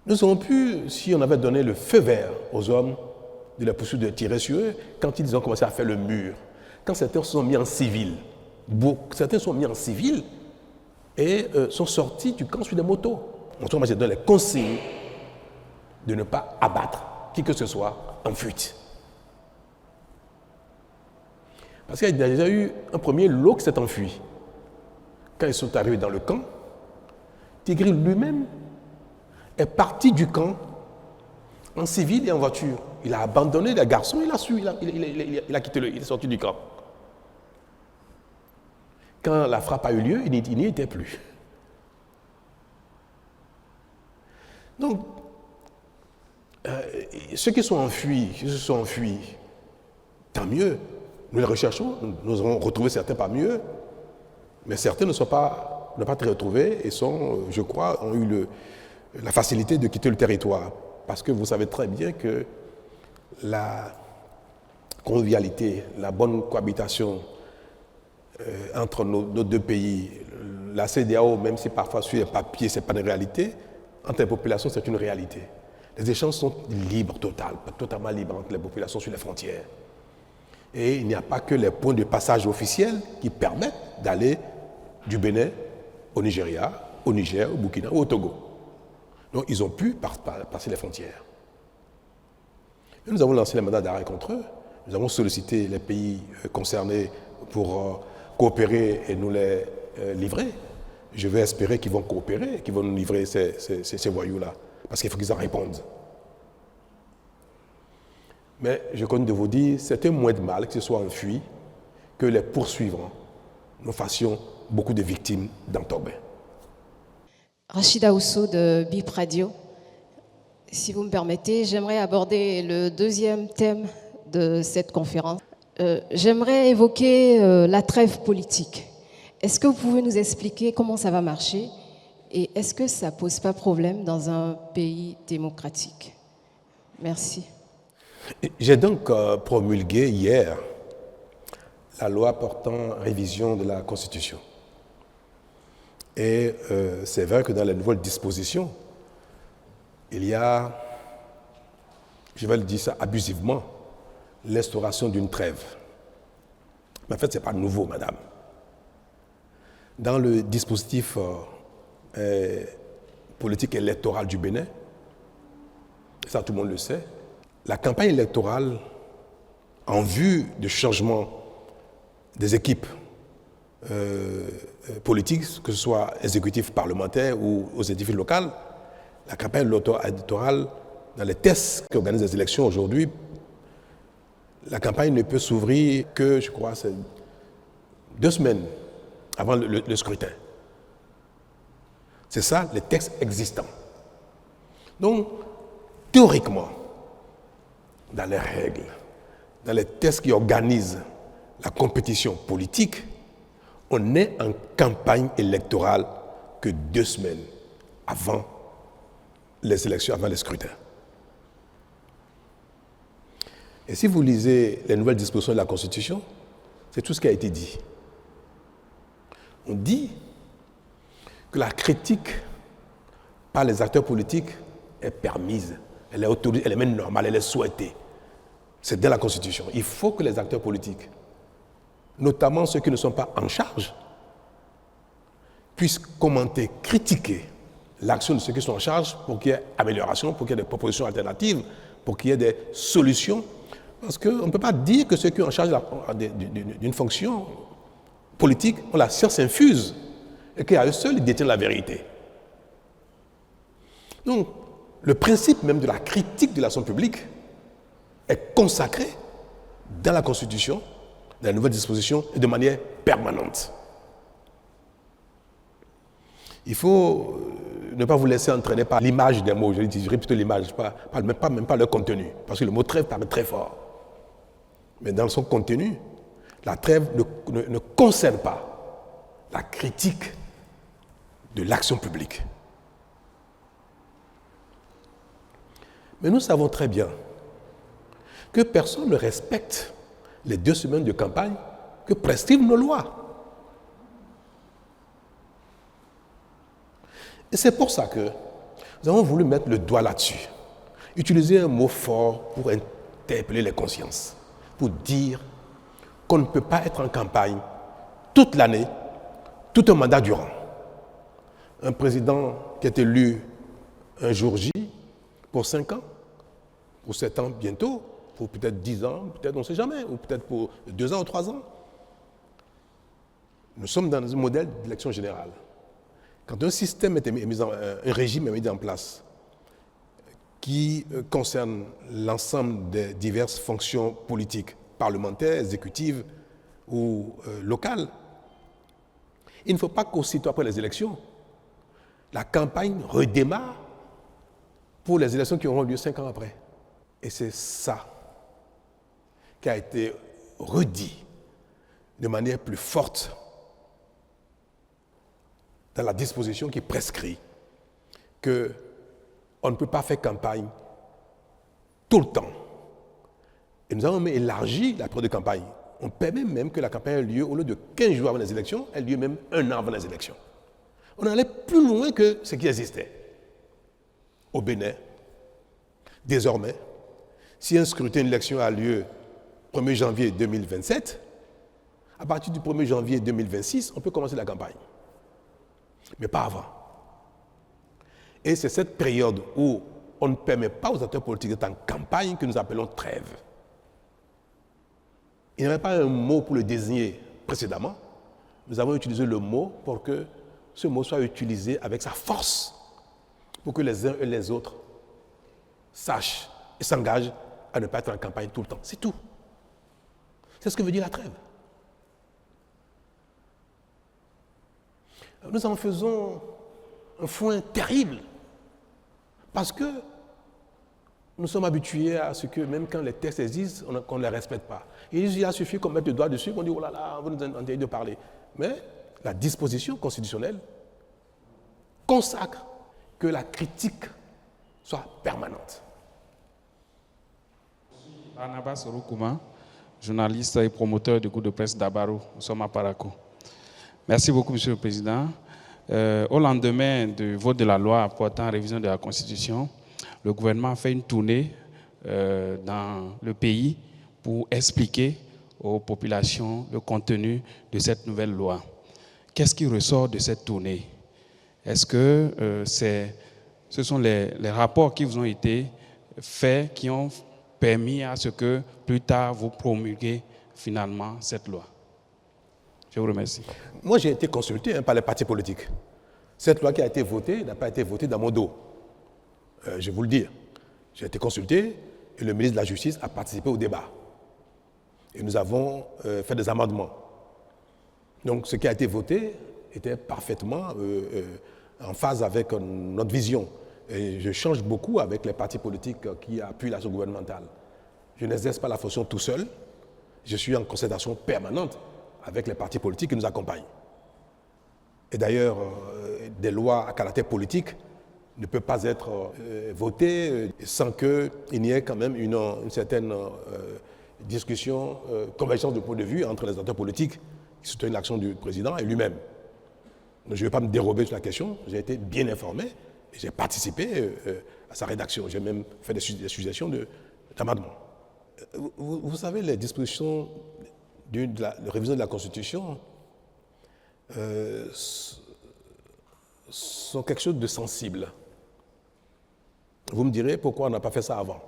Nous aurions pu, si on avait donné le feu vert aux hommes de la poursuite, de tirer sur eux, quand ils ont commencé à faire le mur, quand certains se sont mis en civil, certains sont mis en civil et sont sortis du camp sur des motos. Moi, j'ai donné les consignes de ne pas abattre qui que ce soit en fuite. Parce qu'il y a déjà eu un premier lot qui s'est enfui. Quand ils sont arrivés dans le camp, Tigri lui-même est parti du camp en civil et en voiture. Il a abandonné les garçons, il a quitté, il est sorti du camp. Quand la frappe a eu lieu, il n'y était plus. Donc, ceux qui se sont enfuis, tant mieux. Nous les recherchons, nous avons retrouvé certains parmi eux, mais certains ne pas été retrouvés et je crois, ont eu la facilité de quitter le territoire. Parce que vous savez très bien que la convivialité, la bonne cohabitation entre nos deux pays, la CEDEAO, même si parfois sur les papiers, ce n'est pas une réalité, entre les populations, c'est une réalité. Les échanges sont libres, totalement libres entre les populations sur les frontières. Et il n'y a pas que les points de passage officiels qui permettent d'aller du Bénin au Nigeria, au Niger, au Burkina ou au Togo. Donc ils ont pu passer les frontières. Et nous avons lancé les mandats d'arrêt contre eux. Nous avons sollicité les pays concernés pour coopérer et nous les livrer. Je vais espérer qu'ils vont coopérer, qu'ils vont nous livrer ces voyous-là, parce qu'il faut qu'ils en répondent. Mais je compte de vous dire, c'est un moins de mal qu'ils se soient enfuis que les poursuivants nous fassions beaucoup de victimes dans Togben. Rachida Ousso de BIP Radio. Si vous me permettez, j'aimerais aborder le deuxième thème de cette conférence. J'aimerais évoquer la trêve politique. Est-ce que vous pouvez nous expliquer comment ça va marcher et est-ce que ça ne pose pas problème dans un pays démocratique? Merci. J'ai donc promulgué hier la loi portant révision de la Constitution. Et c'est vrai que dans les nouvelles dispositions, il y a, je vais le dire ça abusivement, l'instauration d'une trêve. Mais en fait, ce n'est pas nouveau, madame. Dans le dispositif politique électoral du Bénin, ça tout le monde le sait, la campagne électorale en vue du changement des équipes politiques, que ce soit exécutif parlementaire ou aux exécutifs locaux, la campagne électorale, dans les tests qui organisent les élections aujourd'hui, la campagne ne peut s'ouvrir que, je crois, c'est 2 semaines avant le scrutin. C'est ça, les textes existants. Donc, théoriquement, dans les règles, dans les tests qui organisent la compétition politique, on n'est en campagne électorale que 2 semaines avant les élections, avant les scrutins. Et si vous lisez les nouvelles dispositions de la Constitution, c'est tout ce qui a été dit. On dit que la critique par les acteurs politiques est permise, elle est autorisée, elle est même normale, elle est souhaitée. C'est dans la Constitution. Il faut que les acteurs politiques, notamment ceux qui ne sont pas en charge, puissent commenter, critiquer l'action de ceux qui sont en charge pour qu'il y ait amélioration, pour qu'il y ait des propositions alternatives, pour qu'il y ait des solutions. Parce qu'on ne peut pas dire que ceux qui sont en charge d'une fonction politique ont la science infuse et qu'à eux seuls, ils détiennent la vérité. Donc, le principe même de la critique de l'action publique est consacré dans la Constitution, dans la nouvelle disposition, et de manière permanente. Il faut ne pas vous laisser entraîner par l'image des mots. Je dirais plutôt l'image, même pas leur contenu. Parce que le mot trêve paraît très fort. Mais dans son contenu, la trêve ne concerne pas la critique de l'action publique. Mais nous savons très bien que personne ne respecte les 2 semaines de campagne que prescrivent nos lois. Et c'est pour ça que nous avons voulu mettre le doigt là-dessus, utiliser un mot fort pour interpeller les consciences, pour dire qu'on ne peut pas être en campagne toute l'année, tout un mandat durant. Un président qui est élu un jour J pour 5 ans, pour 7 ans bientôt, pour peut-être 10 ans, peut-être on ne sait jamais, ou peut-être pour 2 ans ou 3 ans. Nous sommes dans un modèle d'élection générale. Quand un système un régime est mis en place qui concerne l'ensemble des diverses fonctions politiques, parlementaires, exécutives ou locales, il ne faut pas qu'aussitôt après les élections, la campagne redémarre pour les élections qui auront lieu 5 ans après. Et c'est ça qui a été redit de manière plus forte dans la disposition qui prescrit qu'on ne peut pas faire campagne tout le temps. Et nous avons même élargi la période de campagne. On permet même que la campagne ait lieu, au lieu de 15 jours avant les élections, elle ait lieu même 1 an avant les élections. On allait plus loin que ce qui existait. Au Bénin, désormais, si un scrutin, une élection a lieu 1er janvier 2027, à partir du 1er janvier 2026, on peut commencer la campagne. Mais pas avant. Et c'est cette période où on ne permet pas aux acteurs politiques d'être en campagne que nous appelons trêve. Il n'y avait pas un mot pour le désigner précédemment. Nous avons utilisé le mot pour que ce mot soit utilisé avec sa force, pour que les uns et les autres sachent et s'engagent à ne pas être en campagne tout le temps. C'est tout. C'est ce que veut dire la trêve. Nous en faisons un foin terrible parce que nous sommes habitués à ce que même quand les textes existent, qu'on ne les respecte pas. Il a suffi qu'on mette le doigt dessus, qu'on dit « oh là là, on va nous interdire de parler ». Mais la disposition constitutionnelle consacre que la critique soit permanente. Barnabas Roukouma, journaliste et promoteur du groupe de presse d'Abaro. Nous sommes à Parakou. Merci beaucoup, Monsieur le Président. Au lendemain du vote de la loi portant révision de la Constitution, le gouvernement a fait une tournée dans le pays pour expliquer aux populations le contenu de cette nouvelle loi. Qu'est-ce qui ressort de cette tournée? Est-ce que ce sont les rapports qui vous ont été faits qui ont permis à ce que plus tard vous promulguez finalement cette loi? Je vous remercie. Moi, j'ai été consulté par les partis politiques. Cette loi qui a été votée n'a pas été votée dans mon dos. Je vais vous le dire. J'ai été consulté et le ministre de la Justice a participé au débat. Et nous avons fait des amendements. Donc, ce qui a été voté était parfaitement en phase avec notre vision. Et je change beaucoup avec les partis politiques qui appuient l'action gouvernementale. Je n'exerce pas la fonction tout seul. Je suis en concertation permanente avec les partis politiques qui nous accompagnent. Et d'ailleurs, des lois à caractère politique ne peuvent pas être votées sans qu'il n'y ait quand même une certaine discussion, convergence de point de vue entre les acteurs politiques qui soutiennent l'action du président et lui-même. Donc, je ne vais pas me dérober sur la question, j'ai été bien informé et j'ai participé à sa rédaction. J'ai même fait des suggestions d'amendements. Vous savez, les dispositions de la révision de la Constitution sont quelque chose de sensible. Vous me direz pourquoi on n'a pas fait ça avant.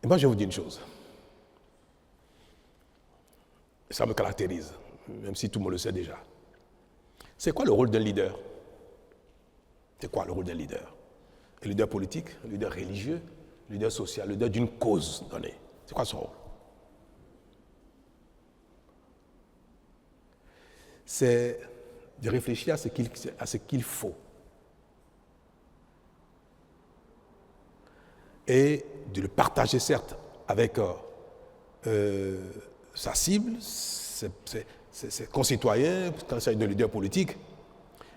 Et moi, je vais vous dire une chose. Et ça me caractérise, même si tout le monde le sait déjà. C'est quoi le rôle d'un leader? C'est quoi le rôle d'un leader? Un leader politique, un leader religieux, un leader social, un leader d'une cause donnée. C'est quoi son rôle? C'est de réfléchir à ce qu'il faut et de le partager, certes, avec sa cible, ses concitoyens, quand il s'agit de leaders politiques,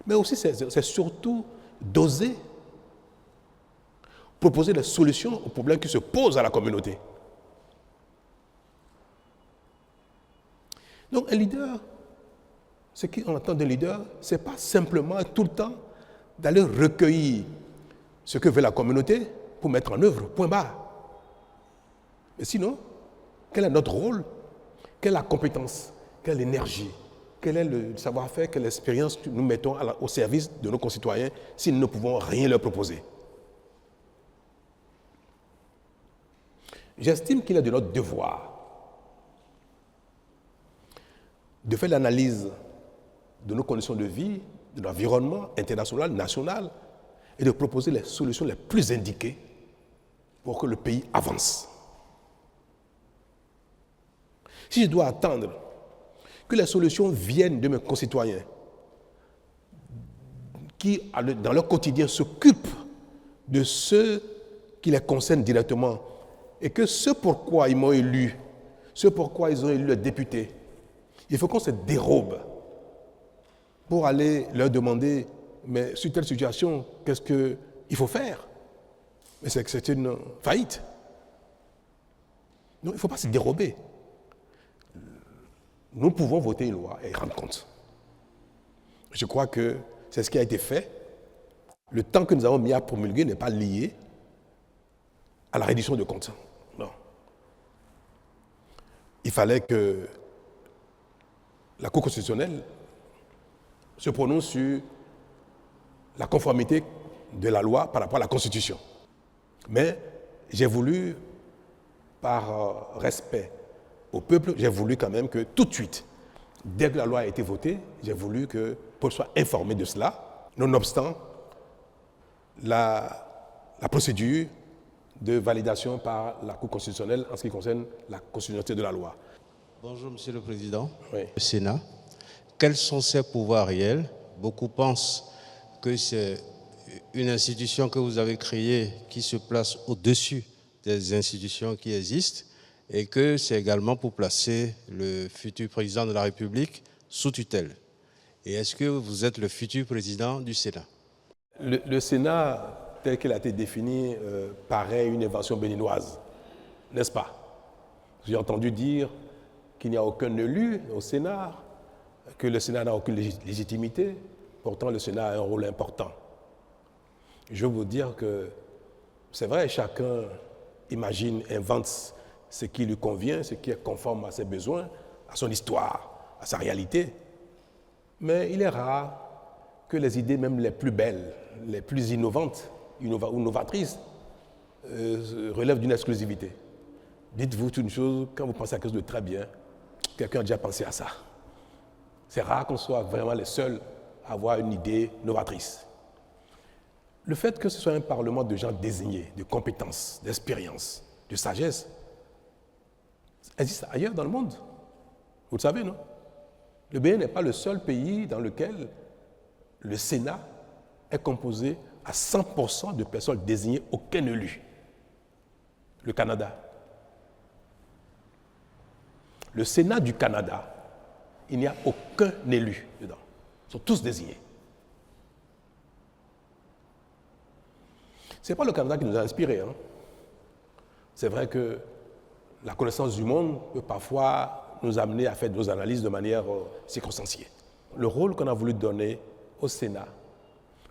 mais aussi c'est surtout d'oser proposer des solutions aux problèmes qui se posent à la communauté. Donc un leader, ce qu'on attend d'un leader, ce n'est pas simplement tout le temps d'aller recueillir ce que veut la communauté pour mettre en œuvre, point barre. Mais sinon, quel est notre rôle? Quelle est la compétence? Quelle est l'énergie? Quel est le savoir-faire? Quelle expérience nous mettons au service de nos concitoyens si nous ne pouvons rien leur proposer? J'estime qu'il est de notre devoir de faire l'analyse de nos conditions de vie, de l'environnement international, national, et de proposer les solutions les plus indiquées pour que le pays avance. Si je dois attendre que les solutions viennent de mes concitoyens qui, dans leur quotidien, s'occupent de ceux qui les concernent directement et que ce pourquoi ils m'ont élu, ce pourquoi ils ont élu les députés, il faut qu'on se dérobe pour aller leur demander, mais sur telle situation, qu'est-ce qu'il faut faire? Mais c'est une faillite. Non, il ne faut pas se dérober. Nous pouvons voter une loi et rendre compte. Je crois que c'est ce qui a été fait. Le temps que nous avons mis à promulguer n'est pas lié à la reddition de comptes. Non. Il fallait que la Cour constitutionnelle se prononce sur la conformité de la loi par rapport à la Constitution. Mais j'ai voulu, par respect au peuple, j'ai voulu quand même que tout de suite, dès que la loi a été votée, j'ai voulu que le peuple soit informé de cela, nonobstant la procédure de validation par la Cour constitutionnelle en ce qui concerne la constitutionnalité de la loi. Bonjour Monsieur le Président, Oui. le Sénat. Quels sont ses pouvoirs réels? Beaucoup pensent que c'est une institution que vous avez créée qui se place au-dessus des institutions qui existent et que c'est également pour placer le futur président de la République sous tutelle. Et est-ce que vous êtes le futur président du Sénat? Le Sénat, tel qu'il a été défini, paraît une invention béninoise, n'est-ce pas? J'ai entendu dire qu'il n'y a aucun élu au Sénat, que le Sénat n'a aucune légitimité. Pourtant, le Sénat a un rôle important. Je veux vous dire que c'est vrai, chacun imagine, invente ce qui lui convient, ce qui est conforme à ses besoins, à son histoire, à sa réalité. Mais il est rare que les idées même les plus belles, les plus innovantes ou novatrices relèvent d'une exclusivité. Dites-vous une chose, quand vous pensez à quelque chose de très bien, quelqu'un a déjà pensé à ça. C'est rare qu'on soit vraiment les seuls à avoir une idée novatrice. Le fait que ce soit un parlement de gens désignés, de compétences, d'expérience, de sagesse, existe ailleurs dans le monde. Vous le savez, non? Le Bénin n'est pas le seul pays dans lequel le Sénat est composé à 100% de personnes désignées, aucun élu. Le Canada. Le Sénat du Canada, il n'y a aucun élu dedans. Ils sont tous désignés. Ce n'est pas le Canada qui nous a inspirés. Hein. C'est vrai que la connaissance du monde peut parfois nous amener à faire nos analyses de manière circonstanciée. Le rôle qu'on a voulu donner au Sénat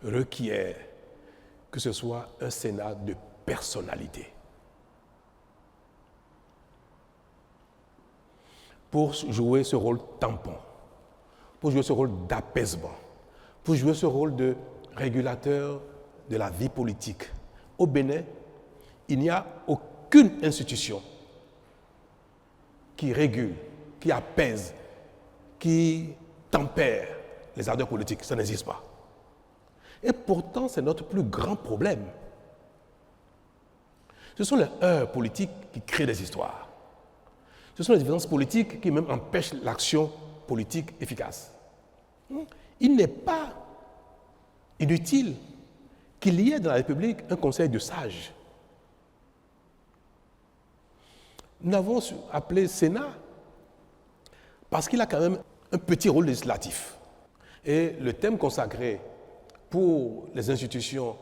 requiert que ce soit un Sénat de personnalité. Pour jouer ce rôle tampon, pour jouer ce rôle d'apaisement, pour jouer ce rôle de régulateur de la vie politique. Au Bénin, il n'y a aucune institution qui régule, qui apaise, qui tempère les ardeurs politiques. Ça n'existe pas. Et pourtant, c'est notre plus grand problème. Ce sont les heurts politiques qui créent des histoires. Ce sont les différences politiques qui même empêchent l'action politique efficace. Il n'est pas inutile qu'il y ait dans la République un conseil de sages. Nous avons appelé Sénat parce qu'il a quand même un petit rôle législatif. Et le thème consacré pour les institutions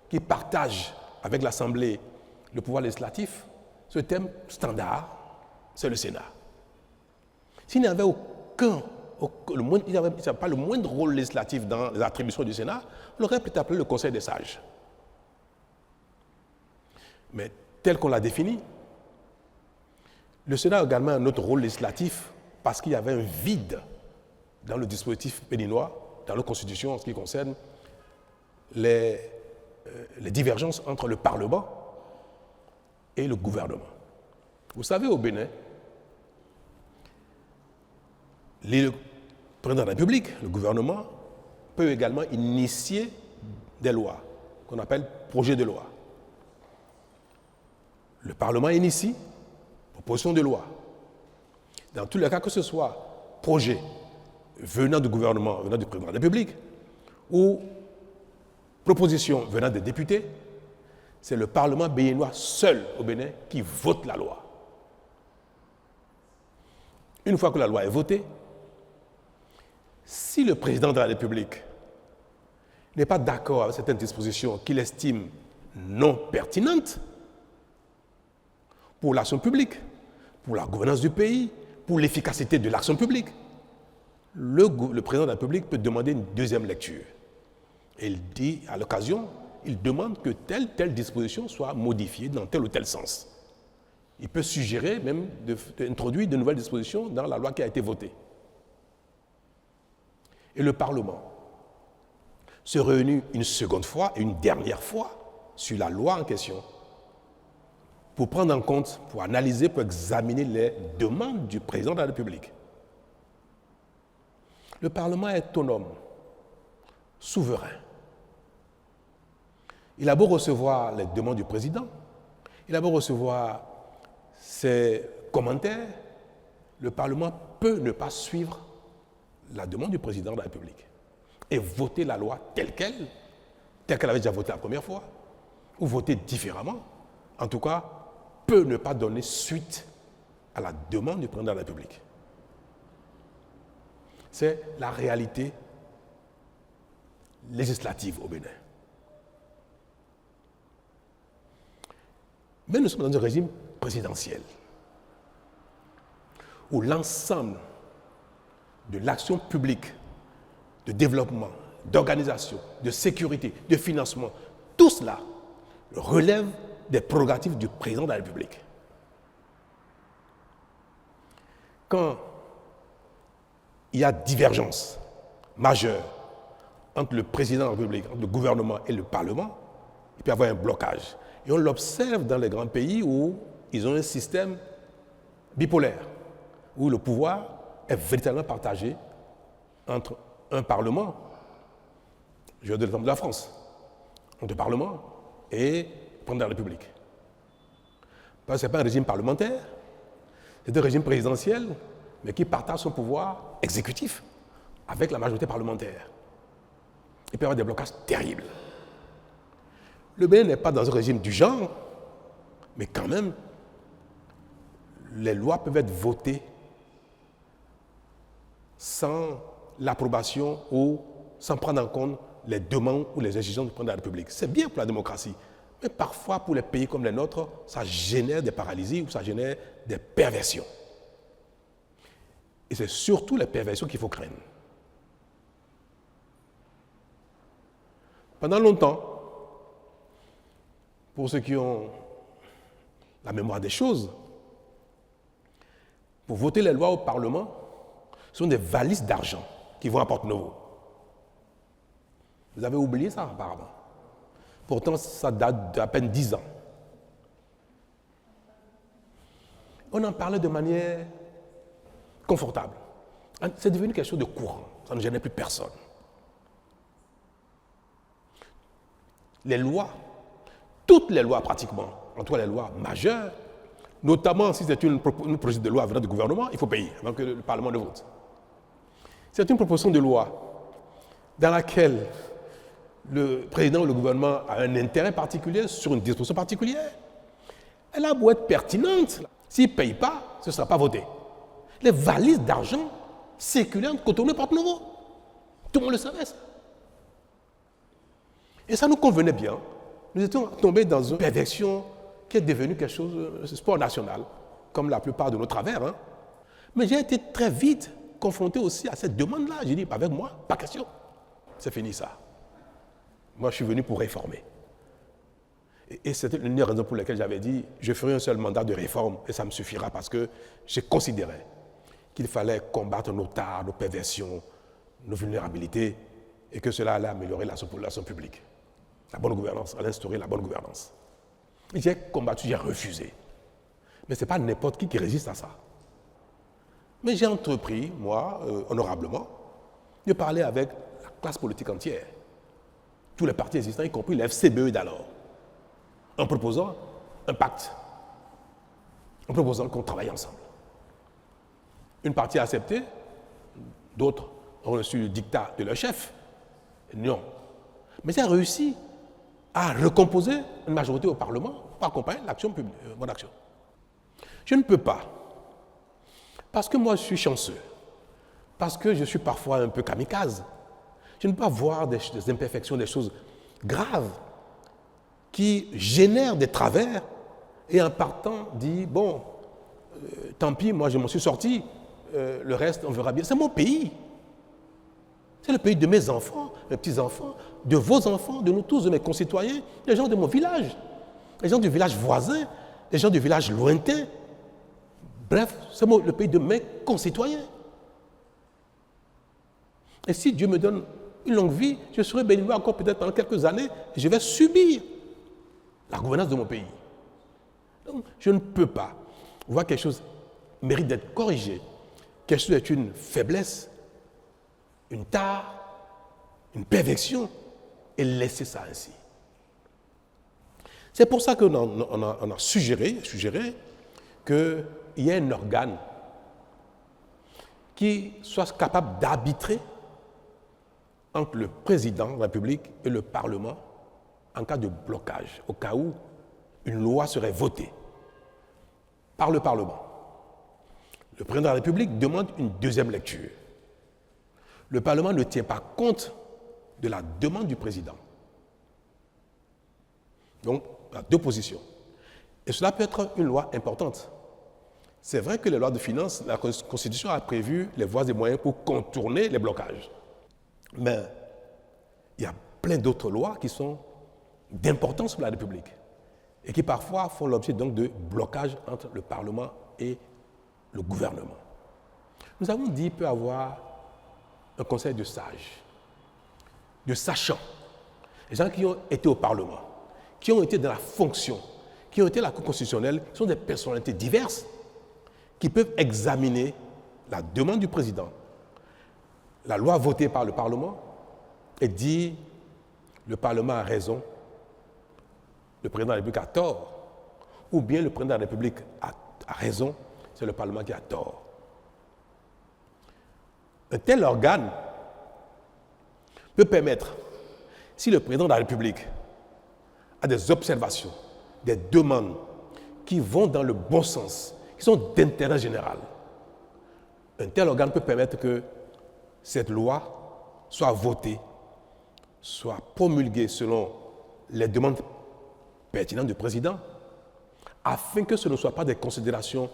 qui partagent avec l'Assemblée le pouvoir législatif, ce thème standard, c'est le Sénat. S'il n'y avait pas le moindre rôle législatif dans les attributions du Sénat, on aurait peut-être appelé le Conseil des sages. Mais tel qu'on l'a défini, le Sénat a également un autre rôle législatif parce qu'il y avait un vide dans le dispositif béninois, dans la Constitution en ce qui concerne les divergences entre le Parlement et le gouvernement. Vous savez, au Bénin, le président de la République, le gouvernement, peut également initier des lois qu'on appelle projets de loi. Le Parlement initie proposition de loi. Dans tous les cas, que ce soit projet venant du gouvernement, venant du président de la République, ou proposition venant des députés, c'est le Parlement béninois seul au Bénin qui vote la loi. Une fois que la loi est votée, si le président de la République n'est pas d'accord avec certaines dispositions qu'il estime non pertinentes pour l'action publique, pour la gouvernance du pays, pour l'efficacité de l'action publique, le président de la République peut demander une deuxième lecture. Et il dit, à l'occasion, il demande que telle disposition soit modifiée dans tel ou tel sens. Il peut suggérer même d'introduire de nouvelles dispositions dans la loi qui a été votée. Et le Parlement se réunit une seconde fois et une dernière fois sur la loi en question pour prendre en compte, pour analyser, pour examiner les demandes du président de la République. Le Parlement est autonome, souverain. Il a beau recevoir les demandes du président, il a beau recevoir ses commentaires, le Parlement peut ne pas suivre la demande du président de la République et voter la loi telle qu'elle avait déjà voté la première fois, ou voter différemment, en tout cas, peut ne pas donner suite à la demande du président de la République. C'est la réalité législative au Bénin. Mais nous sommes dans un régime présidentiel où l'ensemble de l'action publique, de développement, d'organisation, de sécurité, de financement, tout cela relève des prérogatives du président de la République. Quand il y a divergence majeure entre le président de la République, entre le gouvernement et le Parlement, il peut y avoir un blocage. Et on l'observe dans les grands pays où ils ont un système bipolaire, où le pouvoir est véritablement partagé entre un Parlement, je vais donner l'exemple de la France, entre le Parlement et le président de la République. Parce que ce n'est pas un régime parlementaire, c'est un régime présidentiel, mais qui partage son pouvoir exécutif avec la majorité parlementaire. Il peut y avoir des blocages terribles. Le Bénin n'est pas dans un régime du genre, mais quand même, les lois peuvent être votées sans l'approbation ou sans prendre en compte les demandes ou les exigences du président de la République. C'est bien pour la démocratie, mais parfois pour les pays comme les nôtres, ça génère des paralysies ou ça génère des perversions. Et c'est surtout les perversions qu'il faut craindre. Pendant longtemps, pour ceux qui ont la mémoire des choses, pour voter les lois au Parlement, ce sont des valises d'argent qui vont à Porte-Novo. Vous avez oublié ça apparemment. Pourtant, ça date d'à peine 10 ans. On en parlait de manière confortable. C'est devenu quelque chose de courant. Ça ne gênait plus personne. les lois, toutes les lois pratiquement, en tout cas les lois majeures, notamment si c'est une proposition de loi venant du gouvernement, il faut payer avant que le Parlement ne vote. C'est une proposition de loi dans laquelle le président ou le gouvernement a un intérêt particulier sur une disposition particulière. Elle a beau être pertinente, s'il ne paye pas, ce ne sera pas voté. Les valises d'argent circulaient entre Cotonou et Porto-Novo. Tout le monde le savait, ça. Et ça nous convenait bien. Nous étions tombés dans une perversion qui est devenue quelque chose de sport national, comme la plupart de nos travers. Hein. Mais j'ai été très vite confronté aussi à cette demande-là. J'ai dit, avec moi, pas question. C'est fini ça. Moi, je suis venu pour réformer. Et c'était l'une des raisons pour lesquelles j'avais dit, je ferai un seul mandat de réforme et ça me suffira parce que je considérais qu'il fallait combattre nos tares, nos perversions, nos vulnérabilités et que cela allait améliorer la population publique. La bonne gouvernance, allait instaurer la bonne gouvernance. J'ai combattu, j'ai refusé. Mais ce n'est pas n'importe qui résiste à ça. Mais j'ai entrepris, moi, honorablement, de parler avec la classe politique entière, tous les partis existants, y compris la FCBE d'alors, en proposant un pacte, en proposant qu'on travaille ensemble. Une partie a accepté, d'autres ont reçu le dictat de leur chef. Non. Mais j'ai réussi à recomposer une majorité au Parlement pour accompagner l'action publique, mon action. Je ne peux pas, parce que moi je suis chanceux, parce que je suis parfois un peu kamikaze, je ne peux pas voir des imperfections, des choses graves qui génèrent des travers et en partant dit, bon, tant pis, moi je m'en suis sorti, le reste on verra bien. C'est mon pays. C'est le pays de mes enfants, mes petits-enfants, de vos enfants, de nous tous, de mes concitoyens, les gens de mon village, les gens du village voisin, les gens du village lointain. Bref, c'est le pays de mes concitoyens. Et si Dieu me donne une longue vie, je serai béni encore peut-être pendant quelques années et je vais subir la gouvernance de mon pays. Donc, je ne peux pas voir quelque chose mérite d'être corrigé, quelque chose est une faiblesse, une tare, une perversion, et laisser ça ainsi. C'est pour ça qu'on a suggéré qu'il y ait un organe qui soit capable d'arbitrer entre le président de la République et le Parlement en cas de blocage, au cas où une loi serait votée par le Parlement. Le président de la République demande une deuxième lecture. Le Parlement ne tient pas compte de la demande du président. Donc, il y a deux positions. Et cela peut être une loi importante. C'est vrai que les lois de finances, la Constitution a prévu les voies et moyens pour contourner les blocages. Mais il y a plein d'autres lois qui sont d'importance pour la République et qui parfois font l'objet donc de blocages entre le Parlement et le gouvernement. Nous avons dit qu'il peut y avoir un conseil de sages, de sachants, les gens qui ont été au Parlement, qui ont été dans la fonction, qui ont été à la Cour constitutionnelle, sont des personnalités diverses qui peuvent examiner la demande du président, la loi votée par le Parlement et dire le Parlement a raison, le président de la République a tort, ou bien le président de la République a raison, c'est le Parlement qui a tort. Un tel organe peut permettre, si le président de la République a des observations, des demandes qui vont dans le bon sens, qui sont d'intérêt général, un tel organe peut permettre que cette loi soit votée, soit promulguée selon les demandes pertinentes du président, afin que ce ne soit pas des considérations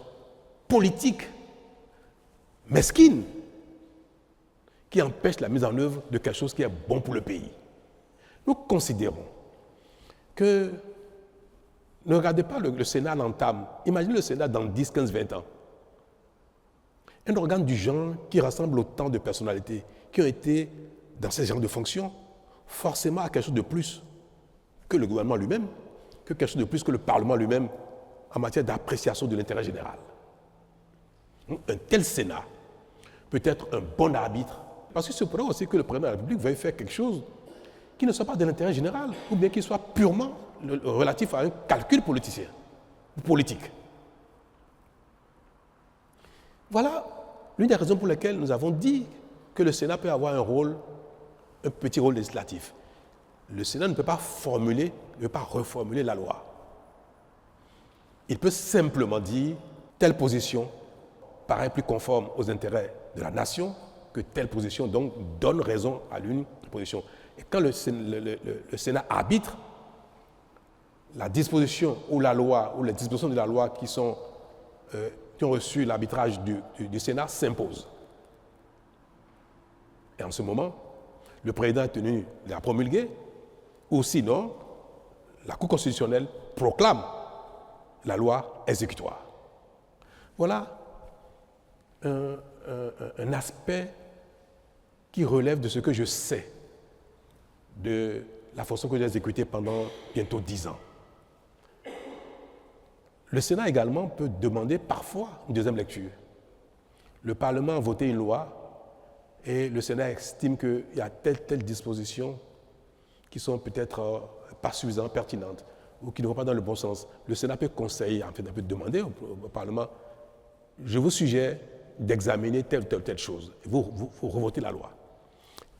politiques, mesquines, qui empêchent la mise en œuvre de quelque chose qui est bon pour le pays. Nous considérons que, ne regardez pas le Sénat l'entame, imaginez le Sénat dans 10, 15, 20 ans. Un organe du genre qui rassemble autant de personnalités qui ont été dans ces genres de fonctions, forcément à quelque chose de plus que le gouvernement lui-même, que quelque chose de plus que le Parlement lui-même en matière d'appréciation de l'intérêt général. Un tel Sénat peut être un bon arbitre, parce que c'est pour aussi que le président de la République veuille faire quelque chose qui ne soit pas de l'intérêt général, ou bien qui soit purement relatif à un calcul politique. Voilà l'une des raisons pour lesquelles nous avons dit que le Sénat peut avoir un petit rôle législatif. Le Sénat ne peut pas reformuler la loi. Il peut simplement dire telle position paraît plus conforme aux intérêts de la nation que telle position donc donne raison à l'une position. Et quand le Sénat arbitre, la disposition ou la loi ou les dispositions de la loi qui ont reçu l'arbitrage du Sénat s'imposent. Et en ce moment, le président est tenu de la promulguer, ou sinon, la Cour constitutionnelle proclame la loi exécutoire. Voilà un aspect qui relève de ce que je sais de la fonction que j'ai exécutée pendant bientôt 10 ans. Le Sénat également peut demander parfois une deuxième lecture. Le Parlement a voté une loi et le Sénat estime qu'il y a telle disposition qui sont peut-être pas suffisamment pertinentes ou qui ne vont pas dans le bon sens. Le Sénat peut conseiller, en fait, peut demander au Parlement, je vous suggère d'examiner telle chose. Et vous revotez la loi.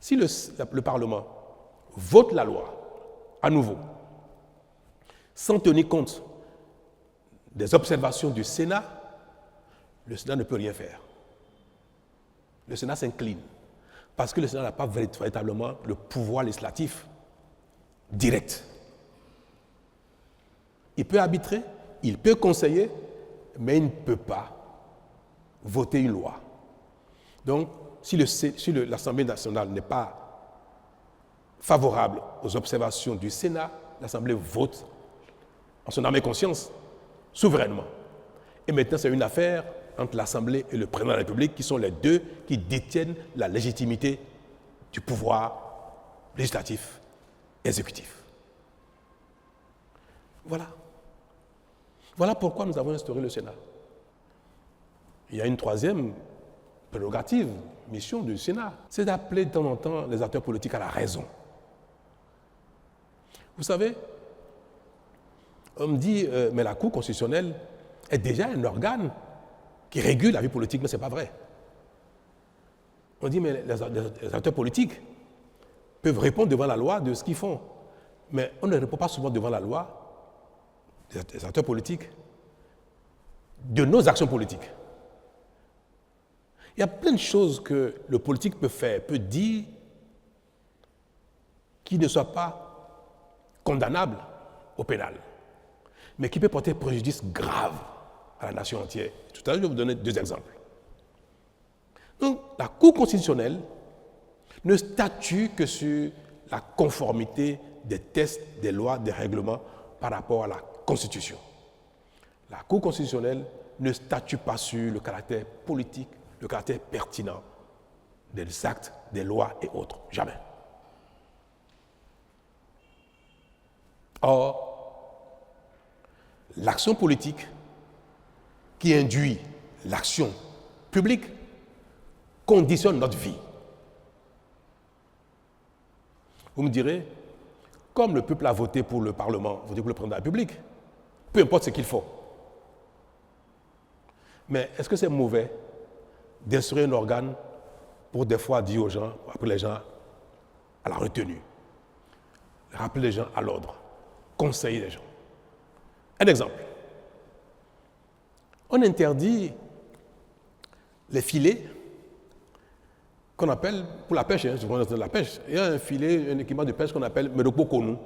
Si le Parlement vote la loi à nouveau, sans tenir compte des observations du Sénat, le Sénat ne peut rien faire. Le Sénat s'incline parce que le Sénat n'a pas véritablement le pouvoir législatif direct. Il peut arbitrer, il peut conseiller, mais il ne peut pas voter une loi. Donc, si l'Assemblée nationale n'est pas favorable aux observations du Sénat, l'Assemblée vote en son âme et conscience, souverainement. Et maintenant, c'est une affaire entre l'Assemblée et le président de la République, qui sont les deux qui détiennent la légitimité du pouvoir législatif, exécutif. Voilà. Voilà pourquoi nous avons instauré le Sénat. Il y a une troisième prérogative, mission du Sénat, c'est d'appeler de temps en temps les acteurs politiques à la raison. Vous savez, on me dit, mais la Cour constitutionnelle est déjà un organe qui régule la vie politique, mais ce n'est pas vrai. On dit, mais les acteurs politiques peuvent répondre devant la loi de ce qu'ils font. Mais on ne répond pas souvent devant la loi, les acteurs politiques, de nos actions politiques. Il y a plein de choses que le politique peut faire, peut dire, qui ne soient pas condamnables au pénal, mais qui peut porter préjudice grave à la nation entière. Tout à l'heure, je vais vous donner 2 exemples. Donc, la Cour constitutionnelle ne statue que sur la conformité des textes, des lois, des règlements par rapport à la Constitution. La Cour constitutionnelle ne statue pas sur le caractère politique, le caractère pertinent des actes, des lois et autres. Jamais. Or, l'action politique qui induit l'action publique conditionne notre vie. Vous me direz, comme le peuple a voté pour le Parlement, voté pour le président de la République, peu importe ce qu'il faut. Mais est-ce que c'est mauvais d'instruire un organe pour des fois dire aux gens, appeler les gens à la retenue, rappeler les gens à l'ordre, conseiller les gens? Un exemple. On interdit les filets qu'on appelle, pour la pêche, la pêche, il y a un filet, un équipement de pêche qu'on appelle Medopo Konu.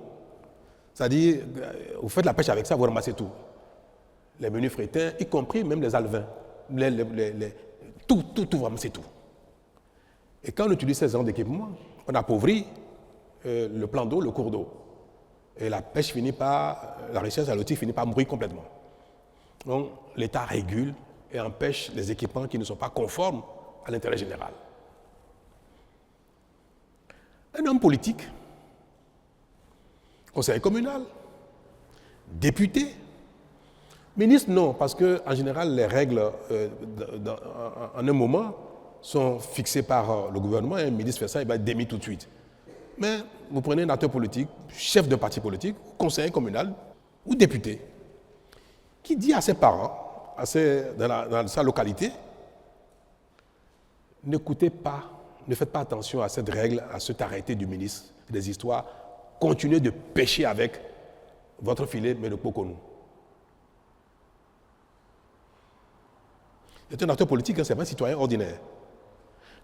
C'est-à-dire, vous faites la pêche avec ça, vous ramassez tout. Les menus frétins, y compris même les alevins, tout, vous ramassez tout. Et quand on utilise ces genres d'équipements, on appauvrit le plan d'eau, le cours d'eau. Et la pêche finit par, la recherche halieutique finit par mourir complètement. Donc, l'État régule et empêche les équipements qui ne sont pas conformes à l'intérêt général. Un homme politique, conseiller communal, député, ministre, non, parce qu'en général, les règles, en un moment, sont fixées par le gouvernement et un ministre fait ça, il va être démis tout de suite. mais vous prenez un acteur politique, chef d'un parti politique, conseiller communal ou député, qui dit à ses parents, dans sa localité, n'écoutez pas, ne faites pas attention à cette règle, à cet arrêté du ministre des Histoires, continuez de pêcher avec votre filet, mais ne pas nous. C'est un acteur politique, hein, ce n'est pas un citoyen ordinaire.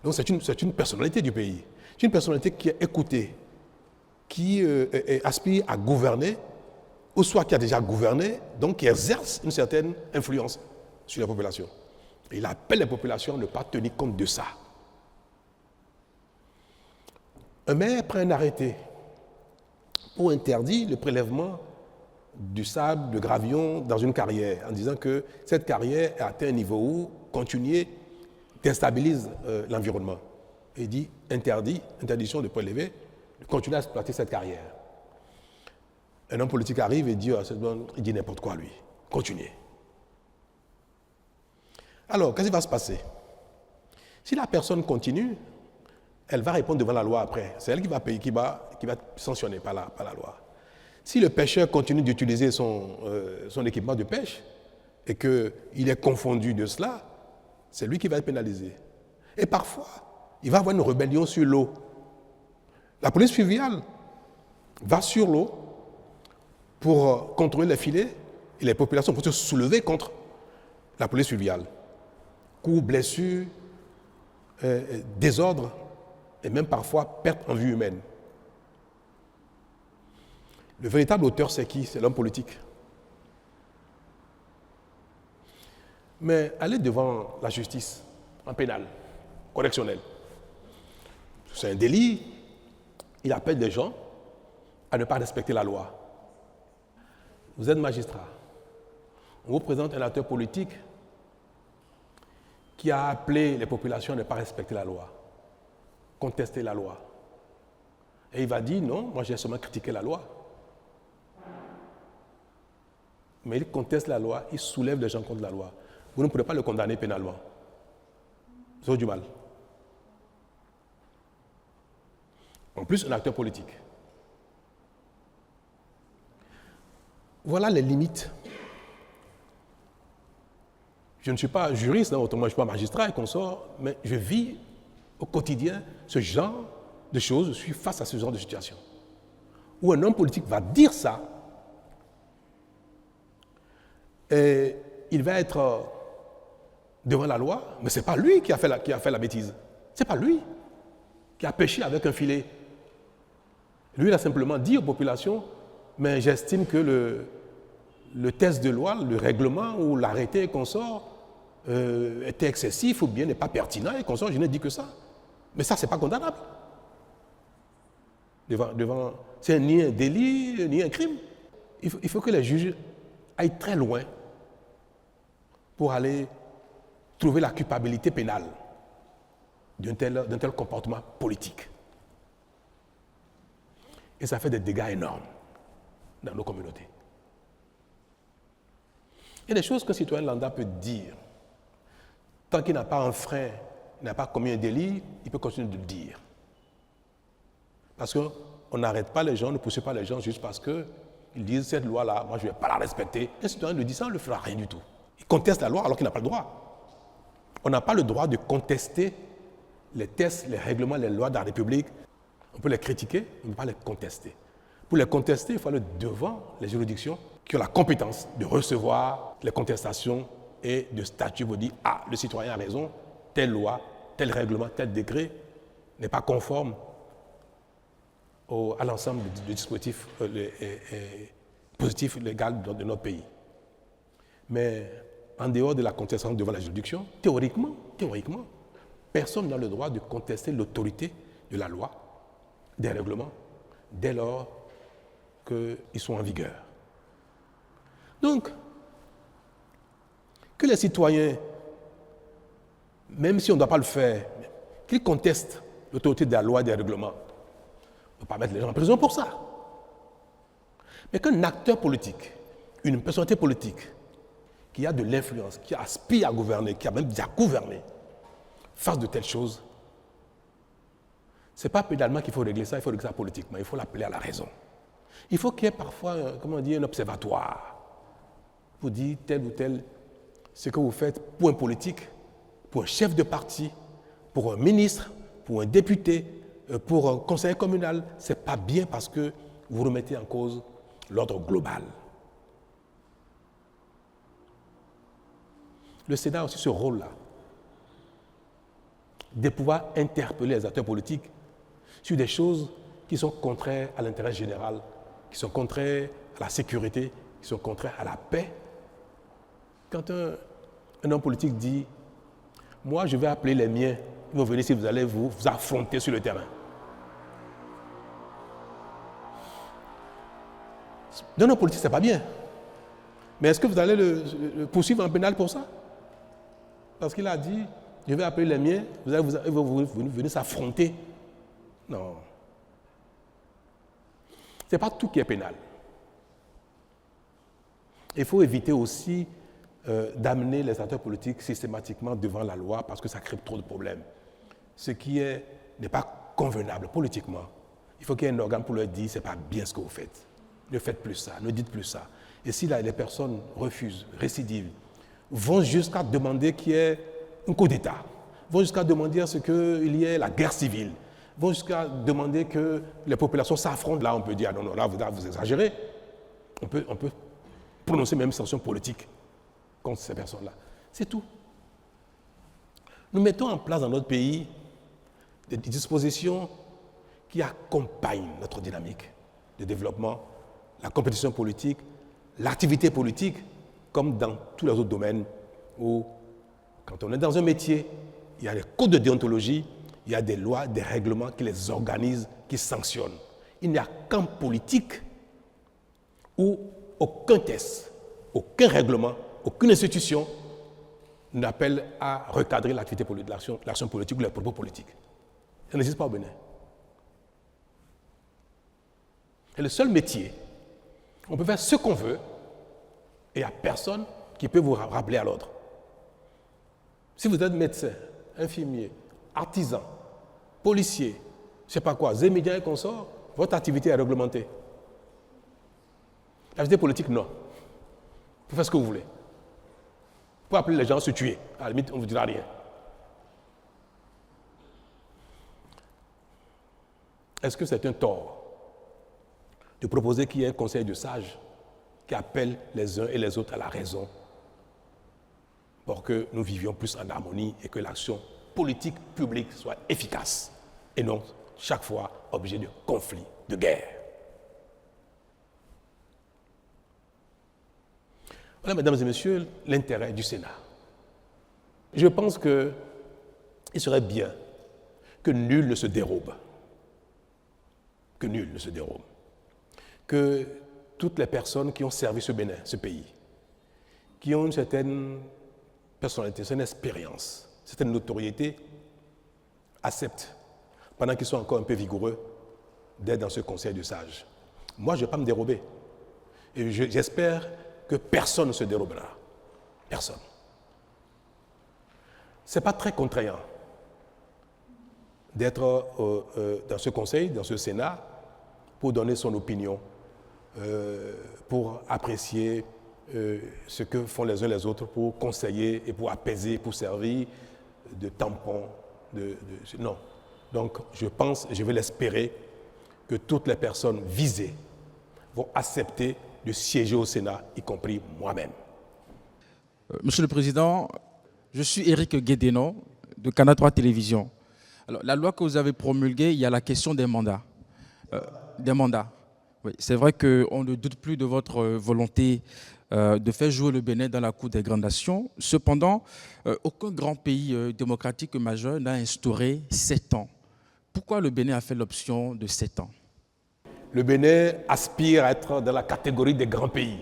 Donc c'est une personnalité du pays. C'est une personnalité qui est écoutée, qui aspire à gouverner, ou soit qui a déjà gouverné, donc qui exerce une certaine influence sur la population. Et il appelle les populations à ne pas tenir compte de ça. Un maire prend un arrêté pour interdire le prélèvement du sable, de gravillon dans une carrière, en disant que cette carrière a atteint un niveau où continuer déstabilise l'environnement. Et il dit interdiction de prélever, de continuer à exploiter cette carrière. Un homme politique arrive et dit, il dit n'importe quoi lui, continuez. Alors, qu'est-ce qui va se passer? Si la personne continue, elle va répondre devant la loi après. C'est elle qui va payer, qui va sanctionner par la loi. Si le pêcheur continue d'utiliser son équipement de pêche et qu'il est confondu de cela, c'est lui qui va être pénalisé. Et parfois, il va y avoir une rébellion sur l'eau. La police fluviale va sur l'eau pour contrôler les filets et les populations pour se soulever contre la police fluviale. Coups, blessures, désordre et même parfois perte en vie humaine. Le véritable auteur, c'est qui? C'est l'homme politique. Mais aller devant la justice, en pénal, correctionnel, c'est un délit. Il appelle des gens à ne pas respecter la loi. Vous êtes magistrat. On vous présente un acteur politique qui a appelé les populations à ne pas respecter la loi, contester la loi. Et il va dire, non, moi j'ai seulement critiqué la loi. Mais il conteste la loi, il soulève les gens contre la loi. Vous ne pourrez pas le condamner pénalement. Vous avez du mal. En plus, un acteur politique. Voilà les limites. Je ne suis pas juriste, autrement je ne suis pas magistrat et consort, mais je vis au quotidien ce genre de choses, je suis face à ce genre de situation. Où un homme politique va dire ça, et il va être devant la loi, mais ce n'est pas lui qui a fait la bêtise. Ce n'est pas lui qui a péché avec un filet. Lui, il a simplement dit aux populations, mais j'estime que le test de loi, le règlement ou l'arrêté qu'on sort était excessif ou bien n'est pas pertinent et qu'on sort, je n'ai dit que ça. Mais ça, ce n'est pas condamnable. C'est ni un délit, ni un crime. Il faut que les juges aillent très loin pour aller trouver la culpabilité pénale d'un tel comportement politique. Et ça fait des dégâts énormes dans nos communautés. Il y a des choses qu'un citoyen lambda peut dire. Tant qu'il n'a pas enfreint, il n'a pas commis un délit, il peut continuer de le dire. Parce qu'on n'arrête pas les gens, on ne pousse pas les gens juste parce qu'ils disent cette loi-là, moi je ne vais pas la respecter. Un citoyen le dit ça, on ne le fera rien du tout. Il conteste la loi alors qu'il n'a pas le droit. On n'a pas le droit de contester les tests, les règlements, les lois de la République. On peut les critiquer, on ne peut pas les contester. Pour les contester, il faut aller devant les juridictions qui ont la compétence de recevoir les contestations et de statuer pour dire « Ah, le citoyen a raison, telle loi, tel règlement, tel décret n'est pas conforme à l'ensemble du dispositif positif légal de notre pays. » Mais en dehors de la contestation devant la juridiction, théoriquement, personne n'a le droit de contester l'autorité de la loi, des règlements, dès lors qu'ils sont en vigueur. Donc, que les citoyens, même si on ne doit pas le faire, qu'ils contestent l'autorité de la loi et des règlements, on ne peut pas mettre les gens en prison pour ça. Mais qu'un acteur politique, une personnalité politique, qui a de l'influence, qui aspire à gouverner, qui a même déjà gouverné, fasse de telles choses, Ce n'est pas pénalement qu'il faut régler ça, il faut régler ça politiquement, il faut l'appeler à la raison. Il faut qu'il y ait parfois, un observatoire pour dire tel ou tel, ce que vous faites pour un politique, pour un chef de parti, pour un ministre, pour un député, pour un conseiller communal, ce n'est pas bien parce que vous remettez en cause l'ordre global. Le Sénat a aussi ce rôle-là, de pouvoir interpeller les acteurs politiques sur des choses qui sont contraires à l'intérêt général, qui sont contraires à la sécurité, qui sont contraires à la paix. Quand un homme politique dit « Moi, je vais appeler les miens, ils vont venir si vous allez vous affronter sur le terrain. » D'un homme politique, ce n'est pas bien. Mais est-ce que vous allez le poursuivre en pénal pour ça? Parce qu'il a dit « Je vais appeler les miens, ils vont venir s'affronter. » Non. Ce n'est pas tout qui est pénal. Il faut éviter aussi d'amener les acteurs politiques systématiquement devant la loi parce que ça crée trop de problèmes. Ce qui n'est pas convenable politiquement. Il faut qu'il y ait un organe pour leur dire « ce n'est pas bien ce que vous faites. Ne faites plus ça, ne dites plus ça. » Et si là, les personnes refusent, récidivent, vont jusqu'à demander qu'il y ait un coup d'État, vont jusqu'à demander à ce qu'il y ait la guerre civile, vont jusqu'à demander que les populations s'affrontent. Là, on peut dire, ah non, là, vous exagérez. On peut prononcer même une sanction politique contre ces personnes-là. C'est tout. Nous mettons en place dans notre pays des dispositions qui accompagnent notre dynamique de développement, la compétition politique, l'activité politique, comme dans tous les autres domaines où, quand on est dans un métier, il y a des codes de déontologie, il y a des lois, des règlements qui les organisent, qui sanctionnent. Il n'y a qu'en politique où aucun test, aucun règlement, aucune institution n'appelle à recadrer l'activité politique, l'action politique ou les propos politiques. Ça n'existe pas au Bénin. C'est le seul métier. On peut faire ce qu'on veut et il n'y a personne qui peut vous rappeler à l'ordre. Si vous êtes médecin, infirmier, artisan, policier, je ne sais pas quoi, zémédien et consorts, votre activité est réglementée. L'activité politique, non. Vous faites ce que vous voulez. Vous pouvez appeler les gens à se tuer. À la limite, on ne vous dira rien. Est-ce que c'est un tort de proposer qu'il y ait un conseil de sages qui appelle les uns et les autres à la raison pour que nous vivions plus en harmonie et que l'action politique publique soit efficace et non chaque fois objet de conflits, de guerre. Voilà, mesdames et messieurs, l'intérêt du Sénat. Je pense qu'il serait bien que nul ne se dérobe. Que nul ne se dérobe. Que toutes les personnes qui ont servi ce Bénin, ce pays, qui ont une certaine personnalité, une certaine expérience, une certaine notoriété, acceptent, pendant qu'ils sont encore un peu vigoureux, d'être dans ce conseil de sages. Moi, je ne vais pas me dérober. Et j'espère que personne ne se dérobera. Personne. Ce n'est pas très contraignant d'être dans ce conseil, dans ce Sénat, pour donner son opinion, pour apprécier ce que font les uns les autres, pour conseiller et pour apaiser, pour servir de tampon. Non. Donc, je pense, je vais l'espérer, que toutes les personnes visées vont accepter de siéger au Sénat, y compris moi-même. Monsieur le Président, je suis Éric Guédénon de Canal 3 Télévision. Alors, la loi que vous avez promulguée, il y a la question des mandats. Oui, c'est vrai qu'on ne doute plus de votre volonté de faire jouer le Bénin dans la Cour des grandes nations. Cependant, aucun grand pays démocratique majeur n'a instauré 7 ans. Pourquoi le Bénin a fait l'option de 7 ans? Le Bénin aspire à être dans la catégorie des grands pays.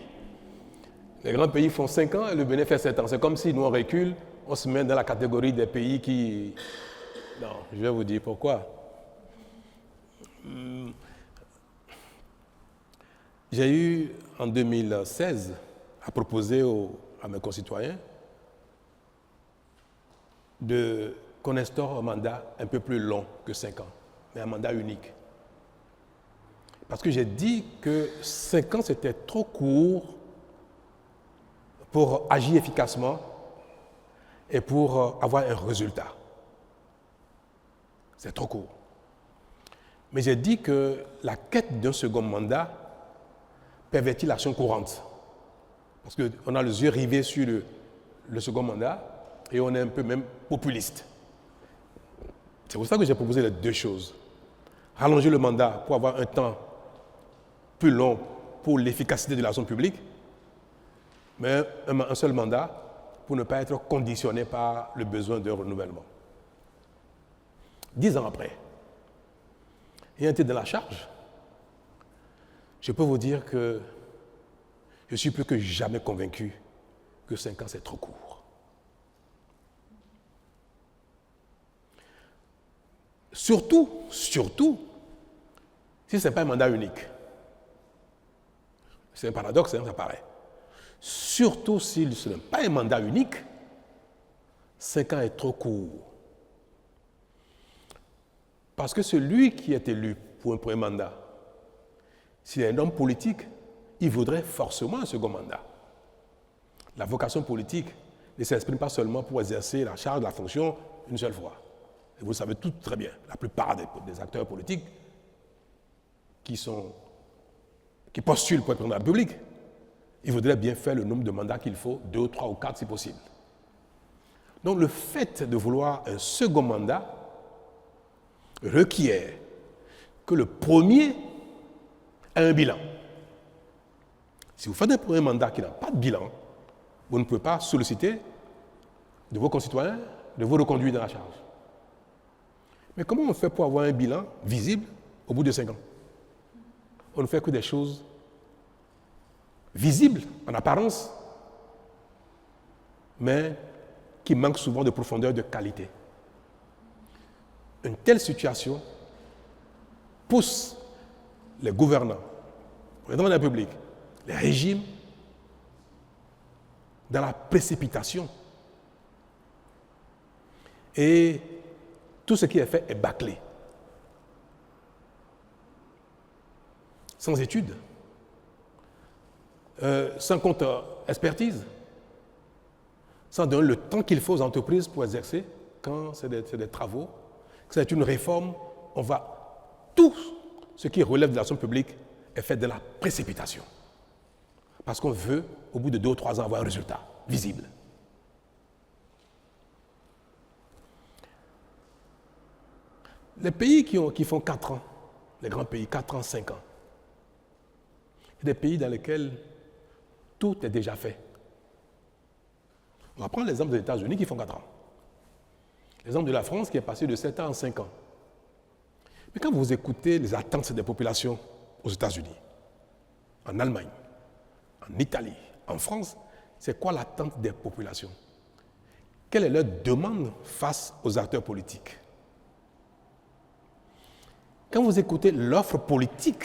Les grands pays font 5 ans et le Bénin fait 7 ans. C'est comme si nous on recule, on se met dans la catégorie des pays qui... Non, je vais vous dire pourquoi. J'ai eu en 2016 à proposer à mes concitoyens qu'on instaure un mandat un peu plus long que 5 ans, mais un mandat unique. Parce que j'ai dit que 5 ans, c'était trop court pour agir efficacement et pour avoir un résultat. C'est trop court. Mais j'ai dit que la quête d'un second mandat pervertit l'action courante. Parce qu'on a les yeux rivés sur le second mandat et on est un peu même populiste. C'est pour ça que j'ai proposé les deux choses. Rallonger le mandat pour avoir un temps plus long pour l'efficacité de l'action publique, mais un seul mandat pour ne pas être conditionné par le besoin de renouvellement. 10 ans après, ayant été dans la charge, je peux vous dire que je suis plus que jamais convaincu que 5 ans, c'est trop court. Surtout, si ce n'est pas un mandat unique. C'est un paradoxe, hein, ça paraît. Surtout si ce n'est pas un mandat unique, 5 ans est trop court. Parce que celui qui est élu pour un premier mandat, s'il est un homme politique, il voudrait forcément un second mandat. La vocation politique ne s'exprime pas seulement pour exercer la charge de la fonction une seule fois. Et vous le savez tout très bien, la plupart des acteurs politiques qui postulent pour être président de la République, ils voudraient bien faire le nombre de mandats qu'il faut, 2, 3 ou 4 si possible. Donc le fait de vouloir un second mandat requiert que le premier ait un bilan. Si vous faites un premier mandat qui n'a pas de bilan, vous ne pouvez pas solliciter de vos concitoyens de vous reconduire dans la charge. Mais comment on fait pour avoir un bilan visible au bout de 5 ans? On ne fait que des choses visibles en apparence, mais qui manquent souvent de profondeur, de qualité. Une telle situation pousse les gouvernants, le président de la République, les régimes, dans la précipitation. Et tout ce qui est fait est bâclé. Sans études, sans compte expertise, sans donner le temps qu'il faut aux entreprises pour exercer, quand c'est des travaux, que c'est une réforme, tout ce qui relève de l'action publique est fait de la précipitation. Parce qu'on veut, au bout de 2 ou 3 ans, avoir un résultat visible. Les pays qui font 4 ans, les grands pays, 4 ans, 5 ans, c'est des pays dans lesquels tout est déjà fait. On va prendre l'exemple des États-Unis qui font 4 ans. L'exemple de la France qui est passé de 7 ans en 5 ans. Mais quand vous écoutez les attentes des populations aux États-Unis, en Allemagne, en Italie, en France, c'est quoi l'attente des populations? Quelle est leur demande face aux acteurs politiques? Quand vous écoutez l'offre politique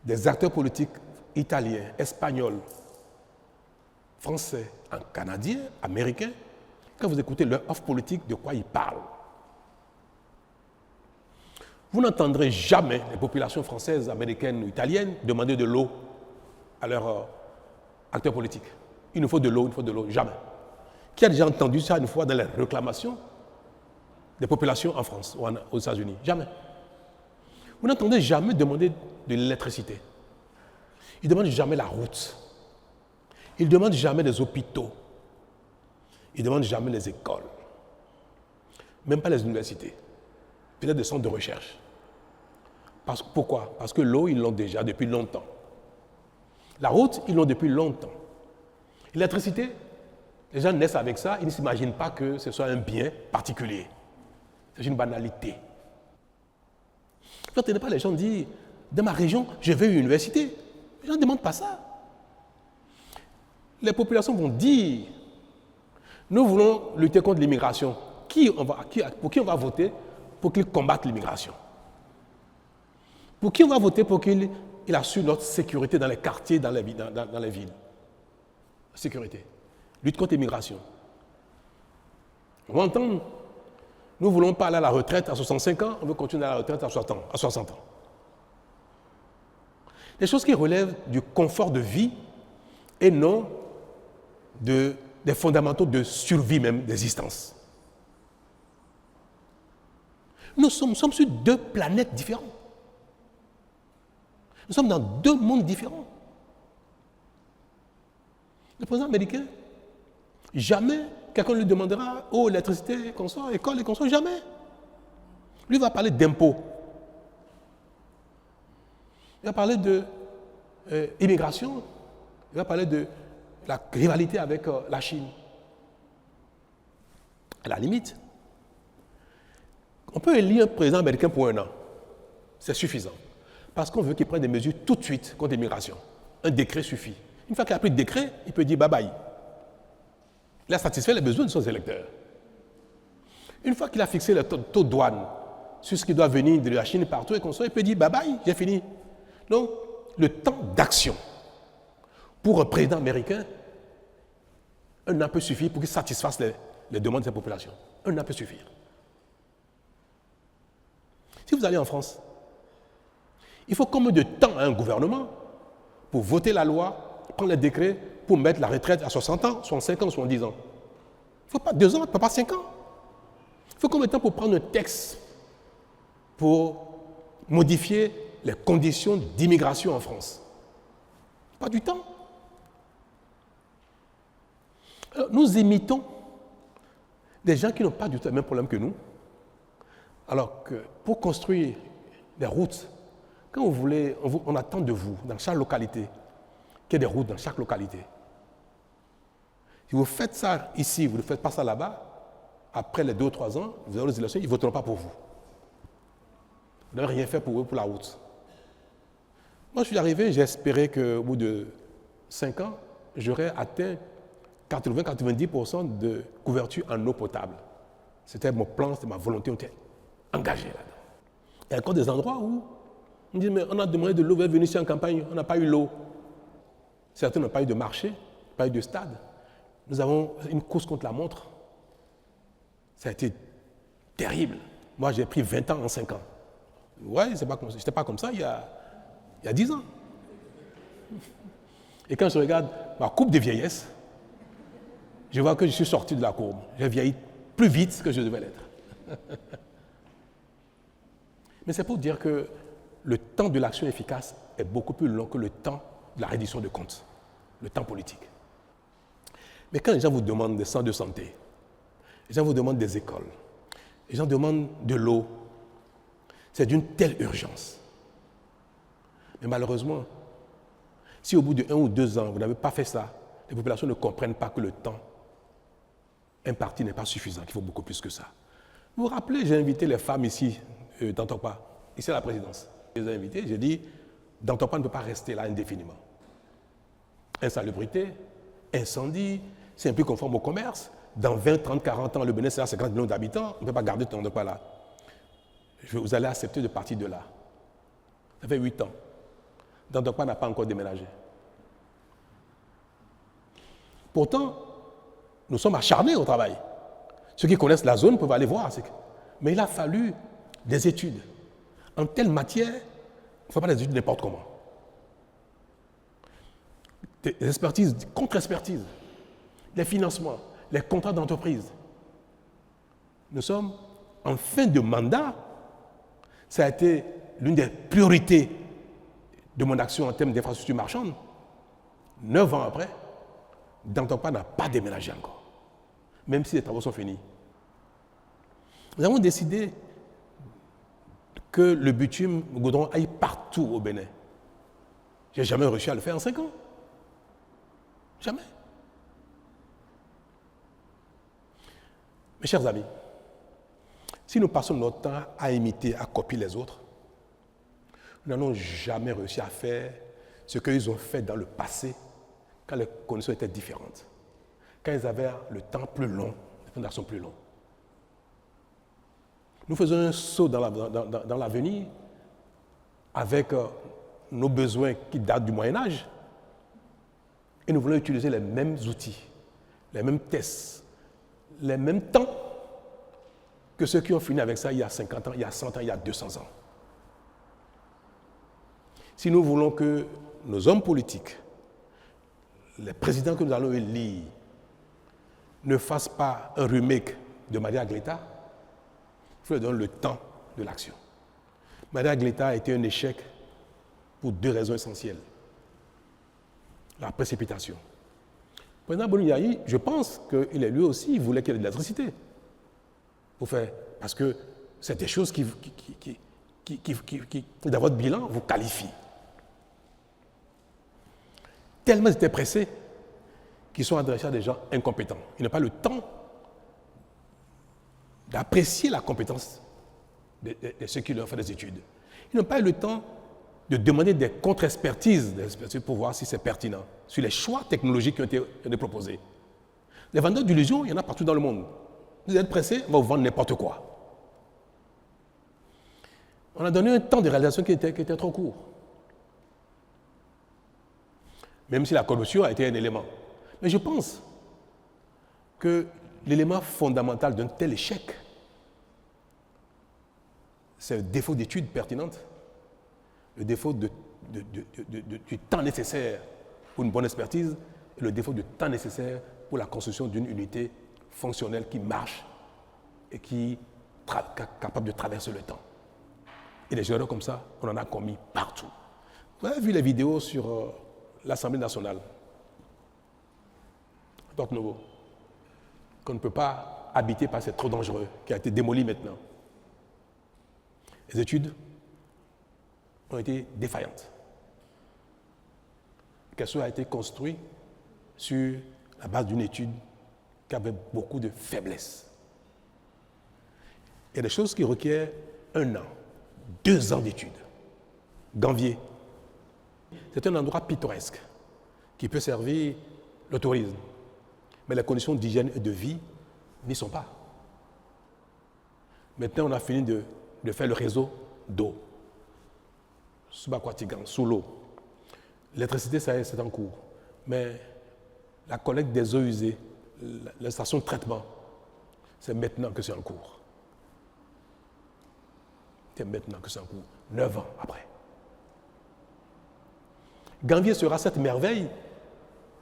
des acteurs politiques italiens, espagnols, français, canadiens, américains, quand vous écoutez leur offre politique, de quoi ils parlent? Vous n'entendrez jamais les populations françaises, américaines ou italiennes demander de l'eau à leurs acteurs politiques. Il nous faut de l'eau, jamais. Qui a déjà entendu ça une fois dans les réclamations des populations en France ou aux États-Unis? Jamais. Vous n'entendez jamais demander de l'électricité. Ils ne demandent jamais la route. Ils ne demandent jamais les hôpitaux. Ils ne demandent jamais les écoles. Même pas les universités. Peut-être des centres de recherche. Pourquoi? Parce que l'eau, ils l'ont déjà depuis longtemps. La route, ils l'ont depuis longtemps. L'électricité, les gens naissent avec ça, ils ne s'imaginent pas que ce soit un bien particulier. C'est une banalité. Vous n'entendez pas les gens dire, dans ma région, je veux une université. Les gens ne demandent pas ça. Les populations vont dire, nous voulons lutter contre l'immigration. Pour qui on va voter pour qu'il combatte l'immigration? Pour qui on va voter pour qu'il assure notre sécurité dans les quartiers, dans les villes? Sécurité. Lutte contre l'immigration. On va entendre Nous ne voulons pas aller à la retraite à 65 ans, on veut continuer à la retraite à 60 ans. Des choses qui relèvent du confort de vie et non des fondamentaux de survie même, d'existence. Nous sommes sur 2 planètes différentes. Nous sommes dans 2 mondes différents. Le président américain, jamais quelqu'un lui demandera « Oh, électricité, consort, école et consort », jamais. Lui va parler d'impôts. Il va parler d'immigration. Il va parler de la rivalité avec la Chine. À la limite, on peut élire un président américain pour 1 an. C'est suffisant. Parce qu'on veut qu'il prenne des mesures tout de suite contre l'immigration. Un décret suffit. Une fois qu'il a pris le décret, il peut dire bye-bye. Il a satisfait les besoins de ses électeurs. Une fois qu'il a fixé le taux de douane sur ce qui doit venir de la Chine partout et il peut dire bye-bye, j'ai fini. Donc, le temps d'action pour un président américain, 1 an peut suffire pour qu'il satisfasse les demandes de sa population. 1 an peut suffire. Si vous allez en France, il faut combien de temps à un gouvernement pour voter la loi, prendre les décrets pour mettre la retraite à 60 ans, 65 ans, 70 ans? Il ne faut pas 2 ans, il ne faut pas 5 ans. Il faut combien de temps pour prendre un texte pour modifier les conditions d'immigration en France? Pas du temps. Alors, nous imitons des gens qui n'ont pas du tout le même problème que nous. Alors que pour construire des routes, quand vous voulez, on attend de vous, dans chaque localité, qu'il y ait des routes dans chaque localité. Si vous faites ça ici, vous ne faites pas ça là-bas, après les 2 ou 3 ans, vous aurez les élections, ils ne voteront pas pour vous. Vous n'avez rien fait pour eux, pour la route. Moi, je suis arrivé, j'ai espéré qu'au bout de 5 ans, j'aurais atteint 80-90% de couverture en eau potable. C'était mon plan, c'était ma volonté, on était engagé là-dedans. Il y a encore des endroits où on dit, mais on a demandé de l'eau, vous êtes venu ici en campagne, on n'a pas eu l'eau. Certains n'ont pas eu de marché, pas eu de stade. Nous avons une course contre la montre. Ça a été terrible. Moi, j'ai pris 20 ans en 5 ans. Ouais, je n'étais pas comme ça il y a 10 ans. Et quand je regarde ma coupe de vieillesse, je vois que je suis sorti de la courbe. J'ai vieilli plus vite que je devais l'être. Mais c'est pour dire que le temps de l'action efficace est beaucoup plus long que le temps de la reddition de comptes, le temps politique. Mais quand les gens vous demandent des centres de santé, les gens vous demandent des écoles, les gens demandent de l'eau, c'est d'une telle urgence. Mais malheureusement, si au bout de 1 ou 2 ans, vous n'avez pas fait ça, les populations ne comprennent pas que le temps imparti n'est pas suffisant, qu'il faut beaucoup plus que ça. Vous vous rappelez, j'ai invité les femmes ici, d'Antokpa, ici à la présidence. Je les ai invitées, j'ai dit, d'Antokpa ne peut pas rester là indéfiniment. Insalubrité, incendie, c'est un peu conforme au commerce. Dans 20, 30, 40 ans, le Bénin sera 50 millions d'habitants, on ne peut pas garder Antokpa là. Vous allez accepter de partir de là. Ça fait 8 ans. Antokpa n'a pas encore déménagé. Pourtant, nous sommes acharnés au travail. Ceux qui connaissent la zone peuvent aller voir. Mais il a fallu des études. En telle matière, il ne faut pas des études n'importe comment. Des expertises, contre-expertises, les financements, les contrats d'entreprise. Nous sommes en fin de mandat. Ça a été l'une des priorités de mon action en termes d'infrastructures marchandes. 9 ans après, Antokpa n'a pas déménagé encore, même si les travaux sont finis. Nous avons décidé que le bitume, le goudron aille partout au Bénin. Je n'ai jamais réussi à le faire en 5 ans. Jamais. Mes chers amis, si nous passons notre temps à imiter, à copier les autres, nous n'allons jamais réussi à faire ce qu'ils ont fait dans le passé quand les conditions étaient différentes, quand ils avaient le temps plus long, les plans d'action plus longs. Nous faisons un saut dans l'avenir avec nos besoins qui datent du Moyen-Âge et nous voulons utiliser les mêmes outils, les mêmes tests, les mêmes temps que ceux qui ont fini avec ça il y a 50 ans, il y a 100 ans, il y a 200 ans. Si nous voulons que nos hommes politiques, les présidents que nous allons élire, ne fassent pas un remake de Maria Gleta, il faut leur donner le temps de l'action. Maria Gleta a été un échec pour 2 raisons essentielles. La précipitation. Le président Boni-Yayi, je pense qu'il est lui aussi, il voulait qu'il y ait de l'électricité. Parce que c'est des choses qui dans votre bilan, vous qualifient. Tellement ils étaient pressés qu'ils sont adressés à des gens incompétents. Ils n'ont pas le temps d'apprécier la compétence de ceux qui leur font des études. Ils n'ont pas eu le temps de demander des contre-expertises pour voir si c'est pertinent, sur les choix technologiques qui ont été proposés. Les vendeurs d'illusions, il y en a partout dans le monde. Vous êtes pressés, on va vous vendre n'importe quoi. On a donné un temps de réalisation qui était trop court. Même si la corruption a été un élément. Mais je pense que l'élément fondamental d'un tel échec, c'est le défaut d'études pertinentes, le défaut du temps nécessaire pour une bonne expertise et le défaut du temps nécessaire pour la construction d'une unité fonctionnelle qui marche et qui est capable de traverser le temps. Et des erreurs comme ça, on en a commis partout. Vous avez vu les vidéos sur l'Assemblée nationale, Porte Nouveau, qu'on ne peut pas habiter parce que c'est trop dangereux, qui a été démoli maintenant. Les études ont été défaillantes. Qu'elle a été construite sur la base d'une étude qui avait beaucoup de faiblesses. Il y a des choses qui requièrent 1 an, 2 ans d'études. Gambier, c'est un endroit pittoresque qui peut servir le tourisme. Mais les conditions d'hygiène et de vie n'y sont pas. Maintenant, on a fini de faire le réseau d'eau. Subaquatigan, sous l'eau. L'électricité, ça y est, c'est en cours. Mais la collecte des eaux usées, la station de traitement, c'est maintenant que c'est en cours. C'est maintenant que c'est en cours. 9 ans après. Gambier sera cette merveille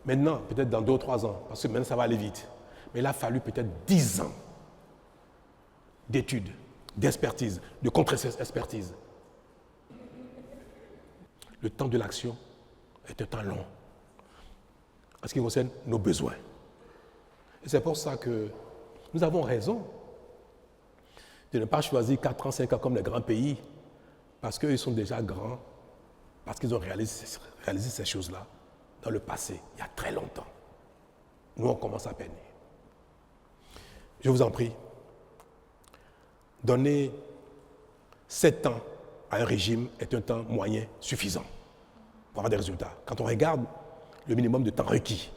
maintenant, peut-être dans 2 ou 3 ans, parce que maintenant ça va aller vite. Mais il a fallu peut-être 10 ans d'études, d'expertise, de contre-expertise. Le temps de l'action est un temps long en ce qui concerne nos besoins. Et c'est pour ça que nous avons raison de ne pas choisir 4 ans, 5 ans comme les grands pays, parce qu'ils sont déjà grands, parce qu'ils ont réalisé ces choses-là dans le passé, il y a très longtemps. Nous, on commence à peine. Je vous en prie, donner 7 ans à un régime est un temps moyen suffisant pour avoir des résultats. Quand on regarde le minimum de temps requis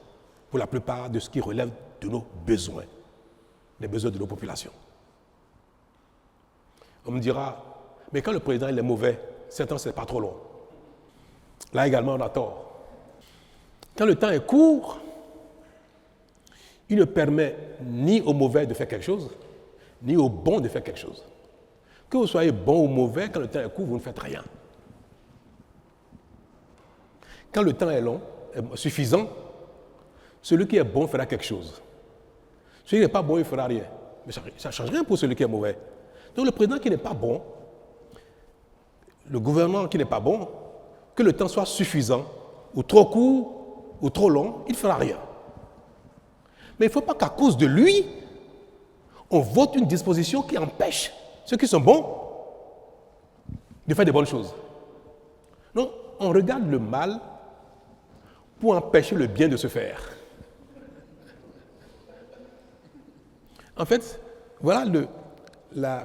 pour la plupart de ce qui relève de nos besoins, les besoins de nos populations. On me dira, mais quand le président il est mauvais, 7 ans, c'est pas trop long. Là également, on a tort. Quand le temps est court, il ne permet ni au mauvais de faire quelque chose, ni au bon de faire quelque chose. Que vous soyez bon ou mauvais, quand le temps est court, vous ne faites rien. Quand le temps est long, est suffisant, celui qui est bon fera quelque chose. Celui qui n'est pas bon, il ne fera rien. Mais ça ne change rien pour celui qui est mauvais. Donc le président qui n'est pas bon, le gouvernement qui n'est pas bon, que le temps soit suffisant, ou trop court, ou trop long, il ne fera rien. Mais il ne faut pas qu'à cause de lui, on vote une disposition qui empêche ceux qui sont bons de faire des bonnes choses. Non, on regarde le mal pour empêcher le bien de se faire. En fait, voilà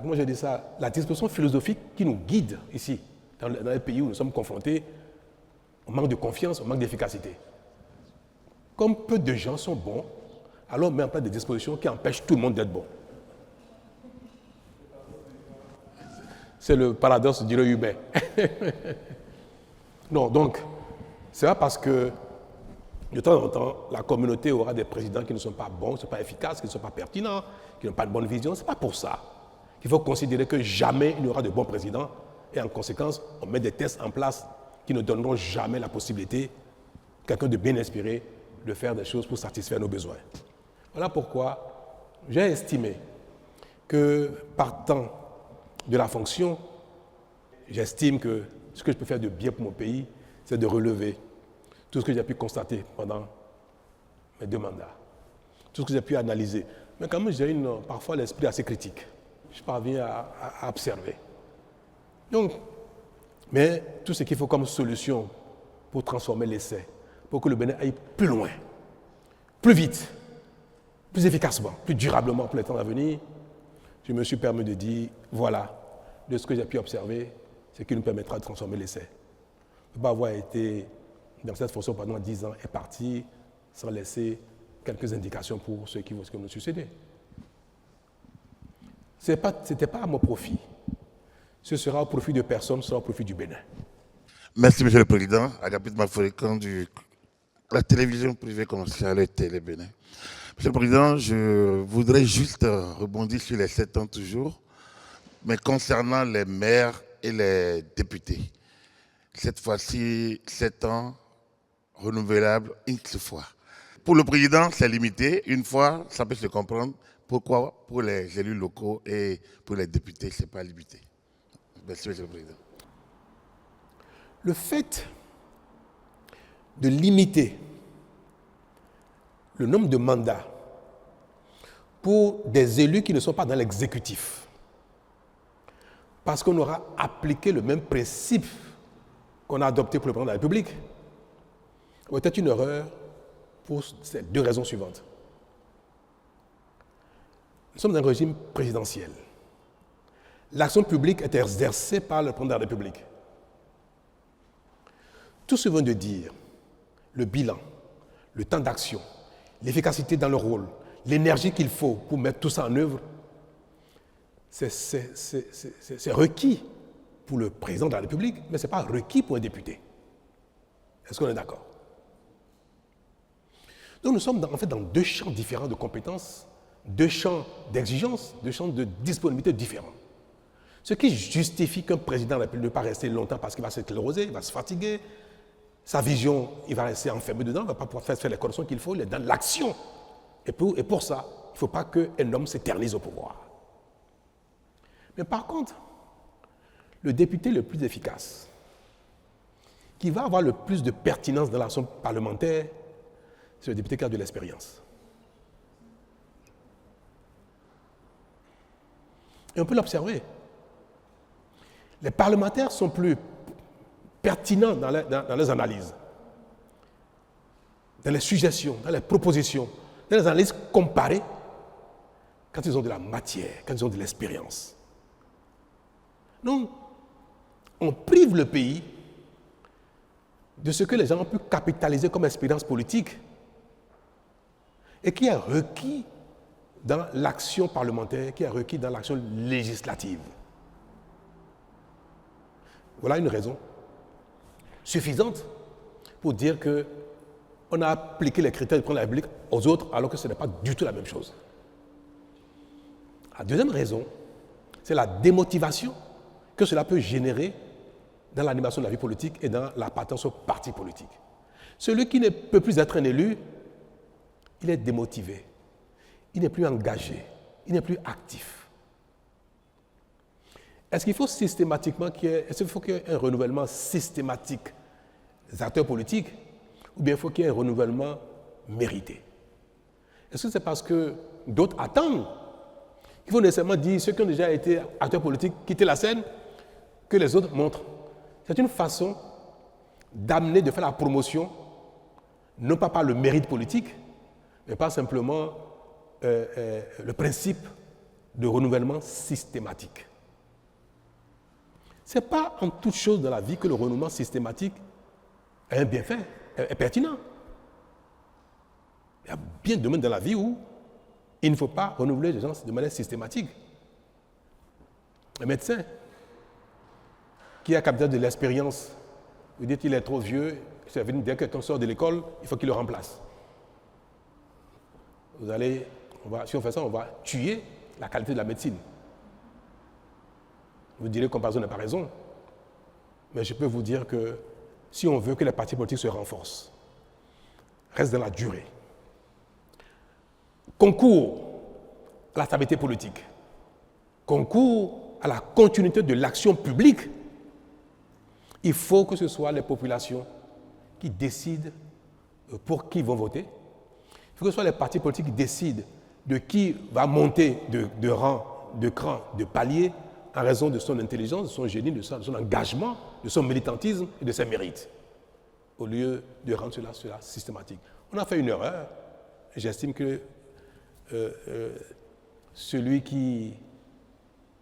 comment je dis ça, la disposition philosophique qui nous guide ici, dans les pays où nous sommes confrontés au manque de confiance, au manque d'efficacité. Comme peu de gens sont bons, alors on met en place des dispositions qui empêchent tout le monde d'être bon. C'est le paradoxe du humain. Non, donc, c'est pas parce que de temps en temps, la communauté aura des présidents qui ne sont pas bons, qui ne sont pas efficaces, qui ne sont pas pertinents, qui n'ont pas de bonne vision. Ce n'est pas pour ça. qu'il faut considérer que jamais il n'y aura de bons présidents et en conséquence, on met des tests en place qui ne donneront jamais la possibilité à quelqu'un de bien inspiré de faire des choses pour satisfaire nos besoins. Voilà pourquoi j'ai estimé que partant de la fonction, j'estime que ce que je peux faire de bien pour mon pays, c'est de relever tout ce que j'ai pu constater pendant mes 2 mandats, tout ce que j'ai pu analyser. Mais quand même, j'ai parfois l'esprit assez critique. Je parviens à observer. Donc, mais tout ce qu'il faut comme solution pour transformer l'essai, pour que le Bénin aille plus loin, plus vite, plus efficacement, plus durablement pour les temps à venir, je me suis permis de dire, voilà, de ce que j'ai pu observer, ce qui nous permettra de transformer l'essai. Ne pas avoir été dans cette fonction pendant 10 ans et partir sans laisser quelques indications pour ceux qui vont nous succéder. Ce n'était pas à mon profit. Ce sera au profit de personne, ce sera au profit du Bénin. Merci, Monsieur le Président. Agapit Maforikan de la télévision privée commerciale Télé Bénin. Monsieur le Président, je voudrais juste rebondir sur les 7 ans toujours, mais concernant les maires et les députés. Cette fois-ci, 7 ans renouvelables X fois. Pour le Président, c'est limité. Une fois, ça peut se comprendre. Pourquoi pour les élus locaux et pour les députés, ce n'est pas limité? Merci, Monsieur le Président. Le fait de limiter le nombre de mandats pour des élus qui ne sont pas dans l'exécutif, parce qu'on aura appliqué le même principe qu'on a adopté pour le président de la République, était une erreur pour ces 2 raisons suivantes. Nous sommes dans un régime présidentiel. L'action publique est exercée par le président de la République. Tout ce que je viens de dire, le bilan, le temps d'action, l'efficacité dans le rôle, l'énergie qu'il faut pour mettre tout ça en œuvre, c'est requis pour le président de la République, mais ce n'est pas requis pour un député. Est-ce qu'on est d'accord? Donc nous sommes en fait dans 2 champs différents de compétences, 2 champs d'exigence, 2 champs de disponibilité différents. Ce qui justifie qu'un président de la République ne va pas rester longtemps parce qu'il va s'écléroser, il va se fatiguer, sa vision, il va rester enfermé dedans, il ne va pas pouvoir faire les corrections qu'il faut, il est dans l'action. Et pour ça, il ne faut pas qu'un homme s'éternise au pouvoir. Mais par contre, le député le plus efficace, qui va avoir le plus de pertinence dans l'action parlementaire, c'est le député qui a de l'expérience. Et on peut l'observer. Les parlementaires sont plus pertinents dans les analyses, dans les suggestions, dans les propositions, dans les analyses comparées, quand ils ont de la matière, quand ils ont de l'expérience. Donc, on prive le pays de ce que les gens ont pu capitaliser comme expérience politique et qui est requis dans l'action parlementaire, qui est requis dans l'action législative. Voilà une raison suffisante pour dire qu'on a appliqué les critères de prendre la République aux autres alors que ce n'est pas du tout la même chose. La deuxième raison, c'est la démotivation que cela peut générer dans l'animation de la vie politique et dans l'appartenance au parti politique. Celui qui ne peut plus être un élu, il est démotivé, il n'est plus engagé, il n'est plus actif. Est-ce qu'il faut systématiquement qu'il y ait un renouvellement systématique des acteurs politiques ou bien il faut qu'il y ait un renouvellement mérité? Est-ce que c'est parce que d'autres attendent qu'il faut nécessairement dire ceux qui ont déjà été acteurs politiques quitter la scène que les autres montrent? C'est une façon d'amener, de faire la promotion, non pas par le mérite politique, mais pas simplement le principe de renouvellement systématique. Ce n'est pas en toute chose dans la vie que le renouvellement systématique est un bienfait, est pertinent. Il y a bien de domaines dans la vie où il ne faut pas renouveler les gens de manière systématique. Un médecin qui a capté de l'expérience, vous dites qu'il est trop vieux, dès que quelqu'un sort de l'école, il faut qu'il le remplace. Si on fait ça, on va tuer la qualité de la médecine. Vous direz que comparaison n'a pas raison. Mais je peux vous dire que si on veut que les partis politiques se renforcent, restent dans la durée, concourent à la stabilité politique, concourent à la continuité de l'action publique, il faut que ce soit les populations qui décident pour qui ils vont voter. Il faut que ce soit les partis politiques qui décident de qui va monter de rang, de cran, de palier, en raison de son intelligence, de son génie, de son engagement, de son militantisme et de ses mérites, au lieu de rendre cela systématique. On a fait une erreur. J'estime que celui qui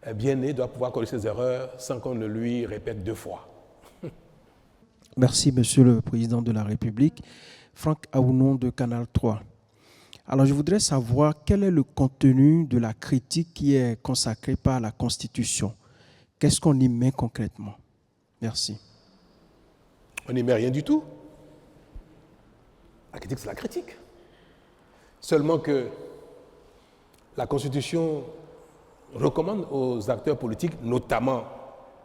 est bien né doit pouvoir corriger ses erreurs sans qu'on ne lui répète 2 fois. Merci, Monsieur le Président de la République. Franck Aounon de Canal 3. Alors, je voudrais savoir quel est le contenu de la critique qui est consacrée par la Constitution. Qu'est-ce qu'on y met concrètement? Merci. On n'y met rien du tout. La critique, c'est la critique. Seulement que la Constitution recommande aux acteurs politiques, notamment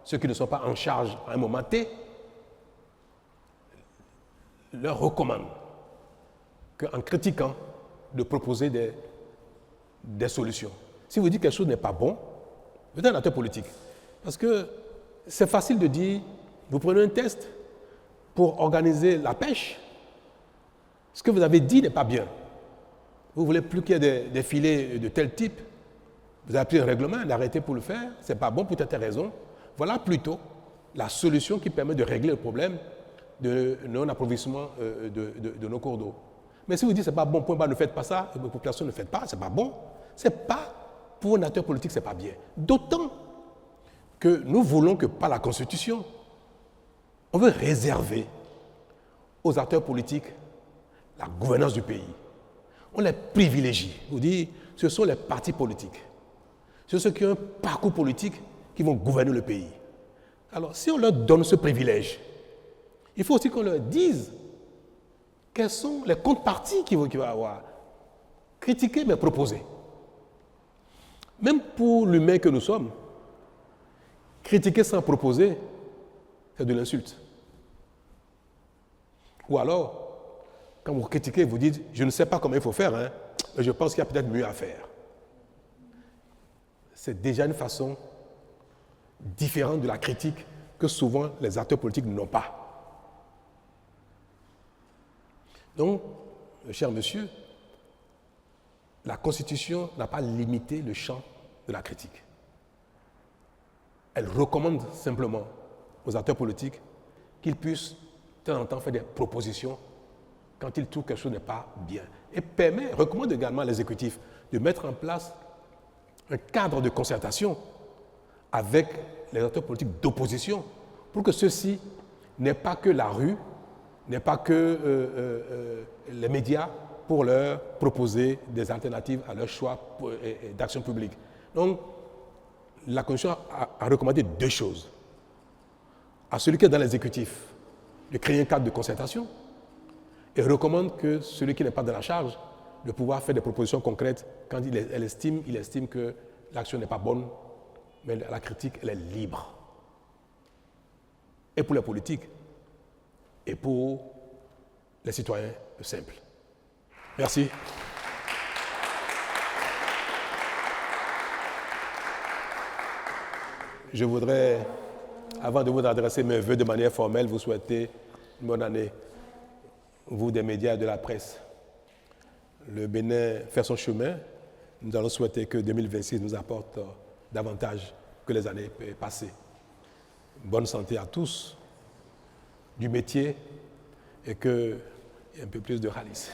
ceux qui ne sont pas en charge à un moment T, leur recommande qu'en critiquant, de proposer des solutions. Si vous dites que quelque chose n'est pas bon, vous êtes un acteur politique. Parce que c'est facile de dire, vous prenez un test pour organiser la pêche, ce que vous avez dit n'est pas bien. Vous ne voulez plus qu'il y ait des filets de tel type, vous avez pris un règlement, un arrêté pour le faire, ce n'est pas bon pour telle raison. Voilà plutôt la solution qui permet de régler le problème de non-approvisionnement de nos cours d'eau. Mais si vous dites que ce n'est pas bon, point bas, ne faites pas ça, et la population ne fait pas, ce n'est pas bon, ce n'est pas, pour un acteur politique, ce n'est pas bien. D'autant que nous voulons que par la Constitution, on veut réserver aux acteurs politiques la gouvernance du pays. On les privilégie. On dit, ce sont les partis politiques. Ce sont ceux qui ont un parcours politique qui vont gouverner le pays. Alors, si on leur donne ce privilège, il faut aussi qu'on leur dise quels sont les contreparties qu'il va avoir. Critiquer, mais proposer. Même pour l'humain que nous sommes, critiquer sans proposer, c'est de l'insulte. Ou alors, quand vous critiquez, vous dites, je ne sais pas comment il faut faire, hein, mais je pense qu'il y a peut-être mieux à faire. C'est déjà une façon différente de la critique que souvent les acteurs politiques n'ont pas. Donc, cher monsieur, la Constitution n'a pas limité le champ de la critique. Elle recommande simplement aux acteurs politiques qu'ils puissent de temps en temps faire des propositions quand ils trouvent que quelque chose n'est pas bien. Et recommande également à l'exécutif de mettre en place un cadre de concertation avec les acteurs politiques d'opposition pour que ceux-ci n'aient pas que la rue, n'aient pas que les médias pour leur proposer des alternatives à leur choix d'action publique. Donc, la Constitution a recommandé 2 choses. À celui qui est dans l'exécutif, de créer un cadre de concertation, et recommande que celui qui n'est pas dans la charge, de pouvoir faire des propositions concrètes quand il estime que l'action n'est pas bonne, mais la critique, elle est libre. Et pour les politiques, et pour les citoyens simples. Merci. Je voudrais, avant de vous adresser mes vœux de manière formelle, vous souhaiter une bonne année, vous des médias et de la presse. Le Bénin fait son chemin. Nous allons souhaiter que 2026 nous apporte davantage que les années passées. Bonne santé à tous, du métier, et qu'il y ait un peu plus de ralice.